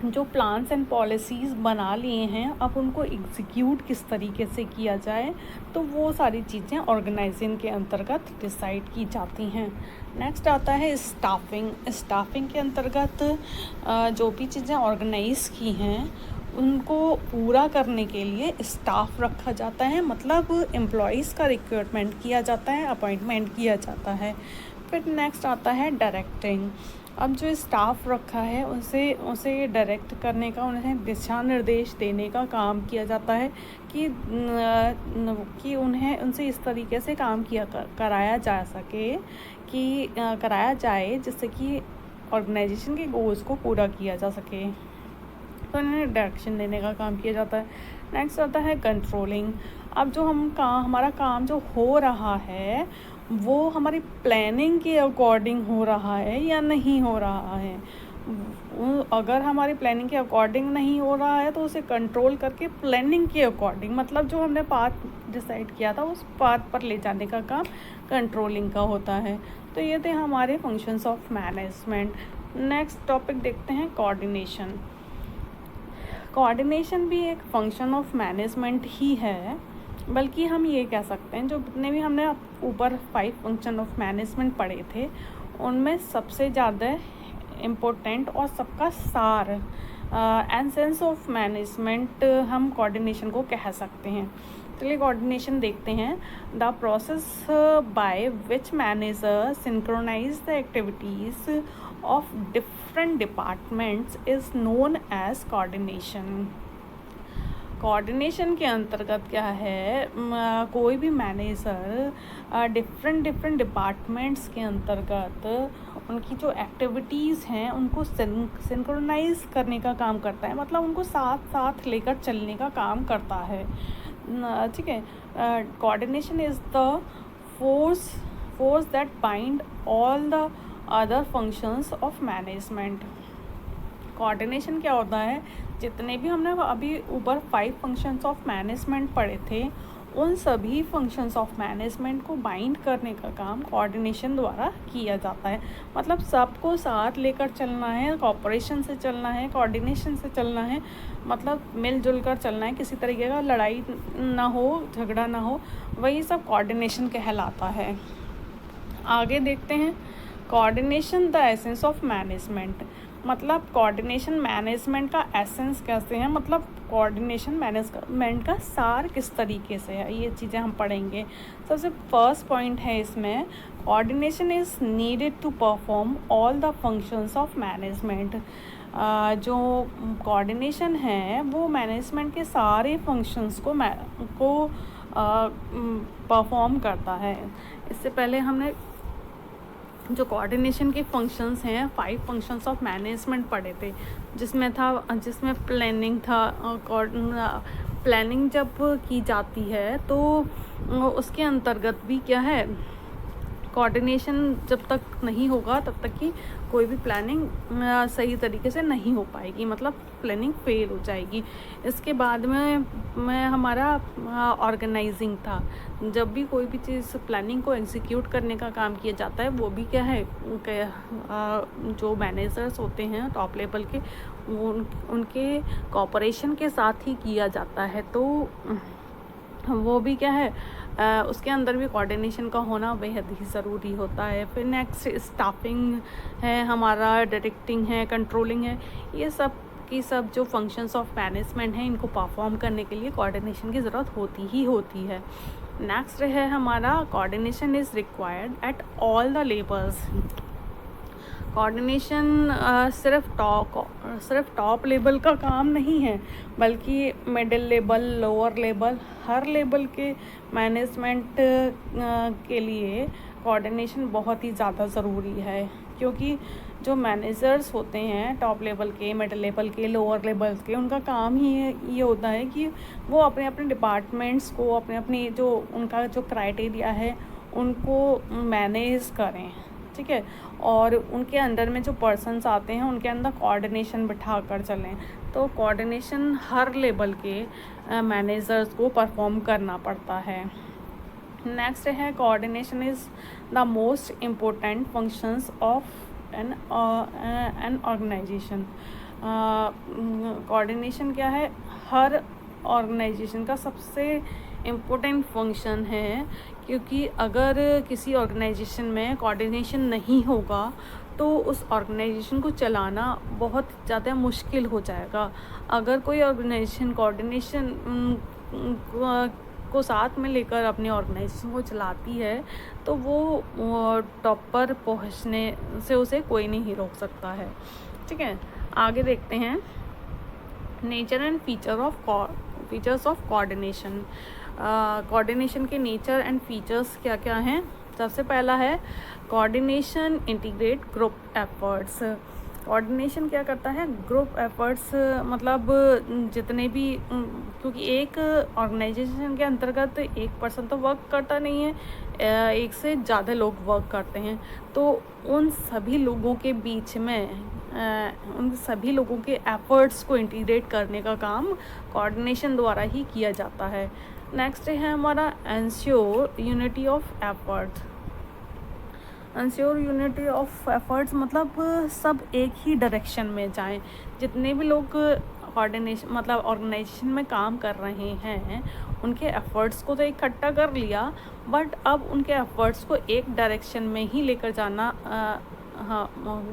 जो प्लान्स एंड पॉलिसीज़ बना लिए हैं अब उनको एग्जीक्यूट किस तरीके से किया जाए, तो वो सारी चीज़ें ऑर्गेनाइजिंग के अंतर्गत डिसाइड की जाती हैं। नेक्स्ट आता है स्टाफिंग। स्टाफिंग के अंतर्गत जो भी चीज़ें ऑर्गेनाइज की हैं उनको पूरा करने के लिए स्टाफ रखा जाता है। मतलब एम्प्लॉयज़ का रिक्रूटमेंट किया जाता है, अपॉइंटमेंट किया जाता है। फिर नेक्स्ट आता है डायरेक्टिंग। अब जो स्टाफ रखा है उसे डायरेक्ट करने का, उन्हें दिशा निर्देश देने का काम किया जाता है कि उन्हें उनसे इस तरीके से काम कराया जा सके कि कराया जाए जिससे कि ऑर्गेनाइजेशन के गोल्स को पूरा किया जा सके, तो उन्हें डायरेक्शन देने का काम किया जाता है। नेक्स्ट आता है कंट्रोलिंग। अब जो हमारा काम जो हो रहा है वो हमारी प्लानिंग के अकॉर्डिंग हो रहा है या नहीं हो रहा है। अगर हमारी प्लानिंग के अकॉर्डिंग नहीं हो रहा है तो उसे कंट्रोल करके प्लानिंग के अकॉर्डिंग, मतलब जो हमने पाथ डिसाइड किया था उस पाथ पर ले जाने का काम कंट्रोलिंग का होता है। तो ये थे हमारे functions of management. Next topic देखते हैं कोऑर्डिनेशन। कोऑर्डिनेशन भी एक फंक्शन ऑफ मैनेजमेंट ही है, बल्कि हम ये कह सकते हैं जो जितने भी हमने ऊपर 5 फंक्शन ऑफ मैनेजमेंट पढ़े थे उनमें सबसे ज़्यादा इम्पोर्टेंट और सबका सार एसेंस ऑफ मैनेजमेंट हम कोऑर्डिनेशन को कह सकते हैं। चलिए कोऑर्डिनेशन देखते हैं। The process by which manager synchronise the activities of different departments is known as coordination. Coordination के अंतर्गत क्या है, कोई भी मैनेजर डिफरेंट डिपार्टमेंट्स के अंतर्गत उनकी जो एक्टिविटीज़ हैं उनको सिंक्रोनाइज करने का काम करता है। मतलब उनको साथ साथ लेकर चलने का काम करता है। ठीक है। Coordination is the force that bind all the other functions of management. Coordination क्या होता है, जितने भी हमने अभी ऊपर 5 फंक्शंस ऑफ मैनेजमेंट पढ़े थे, उन सभी फंक्शंस ऑफ मैनेजमेंट को बाइंड करने का काम कोऑर्डिनेशन द्वारा किया जाता है। मतलब सबको साथ लेकर चलना है, कोऑपरेशन से चलना है, कोऑर्डिनेशन से चलना है, मतलब मिलजुल कर चलना है, किसी तरीके का लड़ाई ना हो, झगड़ा ना हो, वही सब कोऑर्डिनेशन कहलाता है। आगे देखते हैं, coordination the essence of management. मतलब कोऑर्डिनेशन मैनेजमेंट का एसेंस कैसे है, मतलब कोऑर्डिनेशन मैनेजमेंट का सार किस तरीके से है, ये चीज़ें हम पढ़ेंगे। सबसे फर्स्ट पॉइंट है इसमें, coordination is needed to perform all the functions of management. जो कोऑर्डिनेशन है वो मैनेजमेंट के सारे फंक्शंस को परफॉर्म करता है। इससे पहले हमने जो कोऑर्डिनेशन के फंक्शंस हैं, 5 फंक्शंस ऑफ मैनेजमेंट पढ़े थे, जिसमें प्लानिंग था। प्लानिंग जब की जाती है तो उसके अंतर्गत भी क्या है, कोऑर्डिनेशन जब तक नहीं होगा तब तक कि कोई भी प्लानिंग सही तरीके से नहीं हो पाएगी, मतलब प्लानिंग फेल हो जाएगी। इसके बाद में हमारा ऑर्गेनाइजिंग था। जब भी कोई भी चीज़ प्लानिंग को एग्जीक्यूट करने का काम किया जाता है, वो भी क्या है, जो मैनेजर्स होते हैं टॉप लेवल के, उनके कोऑपरेशन के साथ ही किया जाता है। तो वो भी क्या है, उसके अंदर भी कोऑर्डिनेशन का होना बेहद ही ज़रूरी होता है। फिर नेक्स्ट स्टाफिंग है हमारा, डायरेक्टिंग है, कंट्रोलिंग है, ये सब की सब जो फंक्शंस ऑफ मैनेजमेंट हैं, इनको परफॉर्म करने के लिए कोऑर्डिनेशन की ज़रूरत होती है। नेक्स्ट है हमारा, coordination is required at all the levels. Coordination सिर्फ टॉप लेवल का काम नहीं है, बल्कि मिडिल लेवल, लोअर लेवल, हर लेवल के मैनेजमेंट के लिए कोऑर्डिनेशन बहुत ही ज़्यादा ज़रूरी है। क्योंकि जो मैनेजर्स होते हैं टॉप लेवल के, मिडिल लेवल के, लोअर लेवल के, उनका काम ही ये होता है कि वो अपने अपने डिपार्टमेंट्स को, अपने जो उनका जो क्राइटेरिया है उनको मैनेज करें, ठीक है। और उनके अंडर में जो पर्सन्स आते हैं उनके अंदर कोऑर्डिनेशन बिठा कर चलें। तो कोऑर्डिनेशन हर लेवल के मैनेजर्स को परफॉर्म करना पड़ता है। नेक्स्ट है, coordination is the most important functions of an organisation. Coordination क्या है, हर ऑर्गेनाइजेशन का सबसे इम्पोर्टेंट फंक्शन है। क्योंकि अगर किसी ऑर्गेनाइजेशन में कोऑर्डिनेशन नहीं होगा तो उस ऑर्गेनाइजेशन को चलाना बहुत ज़्यादा मुश्किल हो जाएगा। अगर कोई ऑर्गेनाइजेशन कोऑर्डिनेशन को साथ में लेकर अपनी ऑर्गेनाइजेशन को चलाती है तो वो टॉप पर पहुंचने से उसे कोई नहीं रोक सकता है, ठीक है। आगे देखते हैं, nature and features of coordination. Coordination के नेचर एंड फीचर्स क्या क्या हैं। सबसे पहला है, coordination integrate group efforts. Coordination क्या करता है, ग्रुप एफर्ट्स, मतलब जितने भी, क्योंकि एक ऑर्गेनाइजेशन के अंतर्गत एक पर्सन तो वर्क करता नहीं है, एक से ज़्यादा लोग वर्क करते हैं। तो उन सभी लोगों के बीच में उन सभी लोगों के एफर्ट्स को इंटीग्रेट करने का काम कोऑर्डिनेशन द्वारा ही किया जाता है। नेक्स्ट है हमारा, ensure unity of efforts. Ensure unity of efforts मतलब सब एक ही डायरेक्शन में जाएं। जितने भी लोग कोऑर्डिनेशन मतलब ऑर्गेनाइजेशन में काम कर रहे हैं, उनके एफर्ट्स को तो इकट्ठा कर लिया, बट अब उनके एफर्ट्स को एक डायरेक्शन में ही लेकर जाना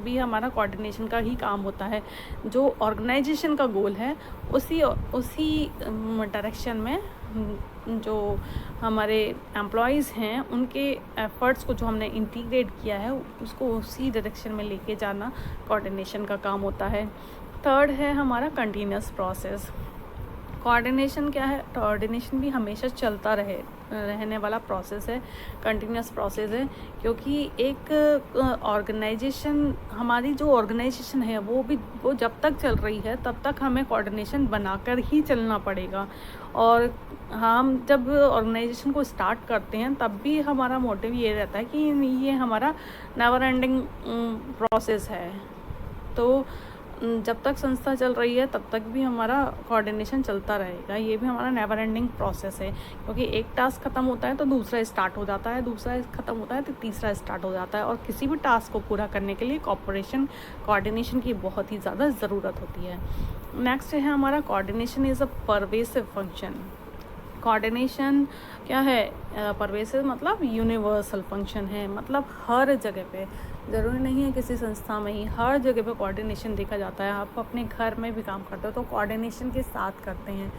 भी हमारा कोऑर्डिनेशन का ही काम होता है। जो ऑर्गेनाइजेशन का गोल है उसी डायरेक्शन में जो हमारे एम्प्लॉयज़ हैं उनके एफ़र्ट्स को जो हमने इंटीग्रेट किया है उसको उसी डायरेक्शन में लेके जाना कोऑर्डिनेशन का काम होता है। थर्ड है हमारा कंटिन्यूस प्रोसेस। कोऑर्डिनेशन क्या है? कोऑर्डिनेशन भी हमेशा चलता रहने वाला प्रोसेस है, कंटिन्यूस प्रोसेस है, क्योंकि एक ऑर्गेनाइजेशन, हमारी जो ऑर्गेनाइजेशन है वो जब तक चल रही है तब तक हमें कोऑर्डिनेशन बनाकर ही चलना पड़ेगा। और हम जब ऑर्गेनाइजेशन को स्टार्ट करते हैं तब भी हमारा मोटिव ये रहता है कि ये हमारा नेवर एंडिंग प्रोसेस है। तो जब तक संस्था चल रही है तब तक भी हमारा कोऑर्डिनेशन चलता रहेगा। ये भी हमारा नेवर एंडिंग प्रोसेस है, क्योंकि एक टास्क ख़त्म होता है तो दूसरा स्टार्ट हो जाता है, दूसरा ख़त्म होता है तो तीसरा स्टार्ट हो जाता है। और किसी भी टास्क को पूरा करने के लिए कोऑर्डिनेशन की बहुत ही ज़्यादा ज़रूरत होती है। नेक्स्ट है हमारा coordination is a pervasive function. Coordination क्या है? परवेसिव मतलब यूनिवर्सल फंक्शन है, मतलब हर जगह पे, ज़रूरी नहीं है किसी संस्था में ही, हर जगह पे कोऑर्डिनेशन देखा जाता है। आप अपने घर में भी काम करते हो तो कोऑर्डिनेशन के साथ करते हैं,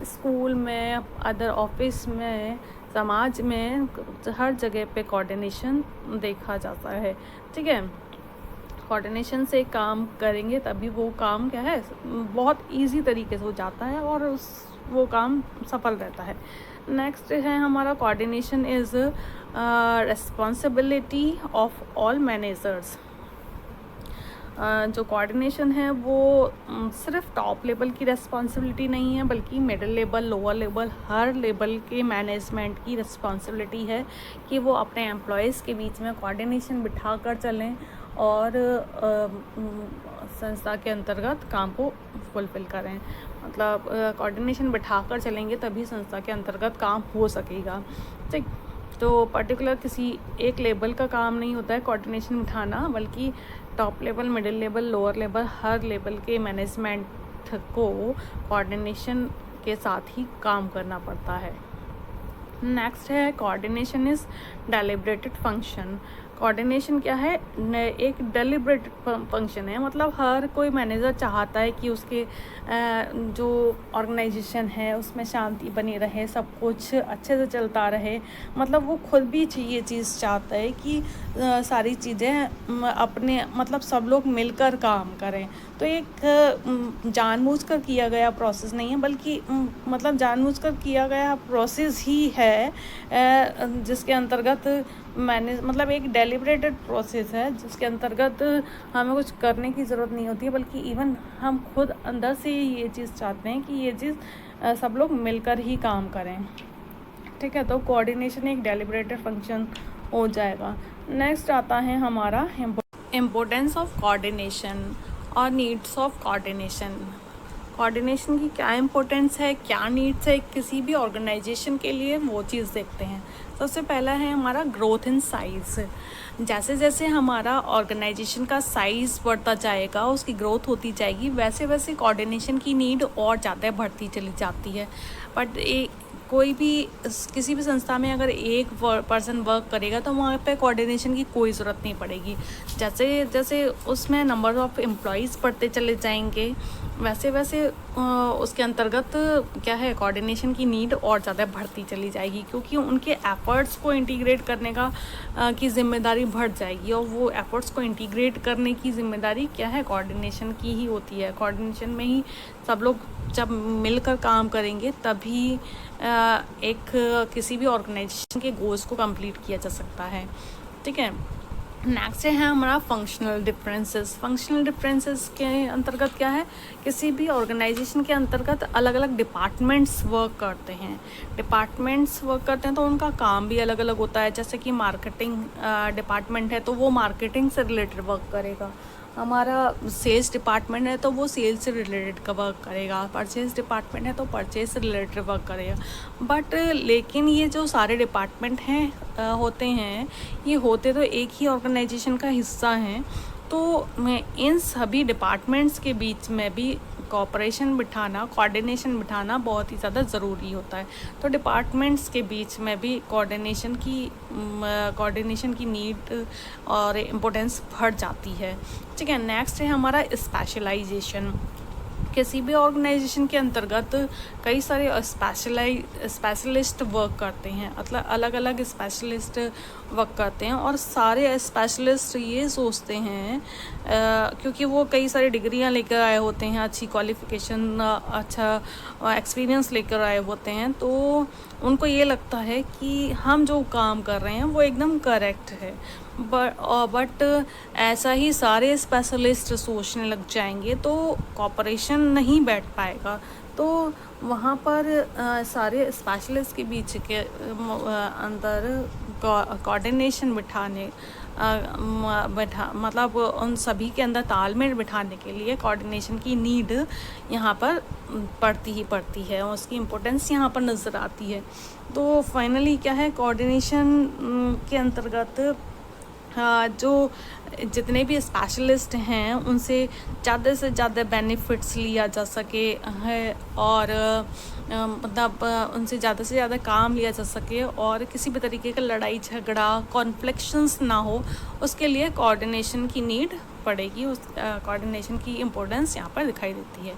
स्कूल में, अदर ऑफिस में, समाज में, हर जगह पे कोऑर्डिनेशन देखा जाता है। ठीक है, कोऑर्डिनेशन से काम करेंगे तभी वो काम क्या है, बहुत इजी तरीके से हो जाता है और वो काम सफल रहता है। नेक्स्ट है हमारा coordination is responsibility of all managers. जो कोऑर्डिनेशन है वो सिर्फ टॉप लेवल की रिस्पॉन्सिबिलिटी नहीं है, बल्कि मिडिल लेवल, लोअर लेवल, हर लेवल के मैनेजमेंट की रिस्पॉन्सिबिलिटी है कि वो अपने एम्प्लॉयज़ के बीच में कोऑर्डिनेशन बिठा कर चलें और संस्था के अंतर्गत काम को फुलफ़िल करें। मतलब कोऑर्डिनेशन बिठा कर चलेंगे तभी संस्था के अंतर्गत काम हो सकेगा। ठीक, तो पर्टिकुलर किसी एक लेवल का काम नहीं होता है कोऑर्डिनेशन बिठाना, बल्कि top level, middle level, lower level, हर लेवल के मैनेजमेंट को कोऑर्डिनेशन के साथ ही काम करना पड़ता है। नेक्स्ट है coordination is deliberated function. Coordination क्या है? एक डेलिब्रेटेड फंक्शन है, मतलब हर कोई मैनेजर चाहता है कि उसके जो ऑर्गेनाइजेशन है उसमें शांति बनी रहे, सब कुछ अच्छे से चलता रहे। मतलब वो खुद भी ये चीज़ चाहता है कि सारी चीज़ें अपने, मतलब सब लोग मिलकर काम करें। तो एक जानबूझकर किया गया प्रोसेस नहीं है, बल्कि मतलब जानबूझकर किया गया प्रोसेस ही है, जिसके अंतर्गत मतलब एक डेलिब्रेटेड प्रोसेस है जिसके अंतर्गत हमें कुछ करने की ज़रूरत नहीं होती है, बल्कि इवन हम खुद अंदर से ये चीज़ चाहते हैं कि ये चीज़ सब लोग मिलकर ही काम करें। ठीक है, तो कोऑर्डिनेशन एक डेलिब्रेटेड फंक्शन हो जाएगा। नेक्स्ट आता है हमारा इम्पोर्टेंस ऑफ कोऑर्डिनेशन और नीड्स ऑफ कोऑर्डिनेशन। कोऑर्डिनेशन की क्या इम्पोर्टेंस है, क्या नीड्स है किसी भी ऑर्गेनाइजेशन के लिए, वो चीज़ देखते हैं। सबसे पहला है हमारा ग्रोथ इन साइज़। जैसे जैसे हमारा ऑर्गेनाइजेशन का साइज़ बढ़ता जाएगा, उसकी ग्रोथ होती जाएगी, वैसे वैसे कोऑर्डिनेशन की नीड और ज़्यादा बढ़ती चली जाती है। बट कोई भी किसी भी संस्था में अगर एक पर्सन वर्क करेगा तो वहाँ पे कोऑर्डिनेशन की कोई ज़रूरत नहीं पड़ेगी। जैसे जैसे उसमें नंबर ऑफ़ एम्प्लॉयज़ बढ़ते चले जाएंगे, वैसे वैसे उसके अंतर्गत क्या है, कोऑर्डिनेशन की नीड और ज़्यादा बढ़ती चली जाएगी, क्योंकि उनके एफ़र्ट्स को इंटीग्रेट करने की ज़िम्मेदारी बढ़ जाएगी। और वो एफ़र्ट्स को इंटीग्रेट करने की ज़िम्मेदारी क्या है, कोऑर्डिनेशन की ही होती है। कोऑर्डिनेशन में ही सब लोग जब मिलकर काम करेंगे तभी एक किसी भी ऑर्गेनाइजेशन के गोल्स को कंप्लीट किया जा सकता है। ठीक है, नेक्स्ट है हमारा फंक्शनल डिफरेंसेस। फंक्शनल डिफरेंसेस के अंतर्गत क्या है, किसी भी ऑर्गेनाइजेशन के अंतर्गत अलग अलग डिपार्टमेंट्स वर्क करते हैं। डिपार्टमेंट्स वर्क करते हैं तो उनका काम भी अलग अलग होता है। जैसे कि मार्केटिंग डिपार्टमेंट है तो वो मार्केटिंग से रिलेटेड वर्क करेगा, हमारा सेल्स डिपार्टमेंट है तो वो सेल्स से रिलेटेड का वर्क करेगा, परचेज़ डिपार्टमेंट है तो परचेज़ से रिलेटेड वर्क करेगा। बट लेकिन ये जो सारे डिपार्टमेंट हैं होते हैं, ये होते तो एक ही ऑर्गेनाइजेशन का हिस्सा हैं। तो इन सभी डिपार्टमेंट्स के बीच में भी कोऑपरेशन बिठाना, कोऑर्डिनेशन बिठाना बहुत ही ज़्यादा ज़रूरी होता है। तो डिपार्टमेंट्स के बीच में भी कोऑर्डिनेशन की नीड और इम्पोर्टेंस बढ़ जाती है। ठीक है, नेक्स्ट है हमारा स्पेशलाइजेशन। किसी भी ऑर्गेनाइजेशन के अंतर्गत कई सारे स्पेशलिस्ट वर्क करते हैं, मतलब अलग अलग स्पेशलिस्ट वर्क करते हैं, और सारे स्पेशलिस्ट ये सोचते हैं क्योंकि वो कई सारी डिग्रियां लेकर आए होते हैं, अच्छी क्वालिफ़िकेशन, अच्छा एक्सपीरियंस लेकर आए होते हैं, तो उनको ये लगता है कि हम जो काम कर रहे हैं वो एकदम करेक्ट है। बट ऐसा ही सारे स्पेशलिस्ट सोचने लग जाएंगे तो कॉपरेशन नहीं बैठ पाएगा। तो वहाँ पर सारे स्पेशलिस्ट के बीच के अंदर कोऑर्डिनेशन मतलब उन सभी के अंदर तालमेल बिठाने के लिए कोऑर्डिनेशन की नीड यहाँ पर पड़ती है, उसकी इम्पोर्टेंस यहाँ पर नज़र आती है। तो फाइनली क्या है, कोऑर्डिनेशन के अंतर्गत जो जितने भी स्पेशलिस्ट हैं उनसे ज़्यादा से ज़्यादा बेनिफिट्स लिया जा सके है, और मतलब उनसे ज़्यादा से ज़्यादा काम लिया जा सके, और किसी भी तरीके का लड़ाई झगड़ा कॉन्फ्लिक्शंस ना हो, उसके लिए कोऑर्डिनेशन की नीड पड़ेगी। उस कोऑर्डिनेशन की इम्पोर्टेंस यहाँ पर दिखाई देती है।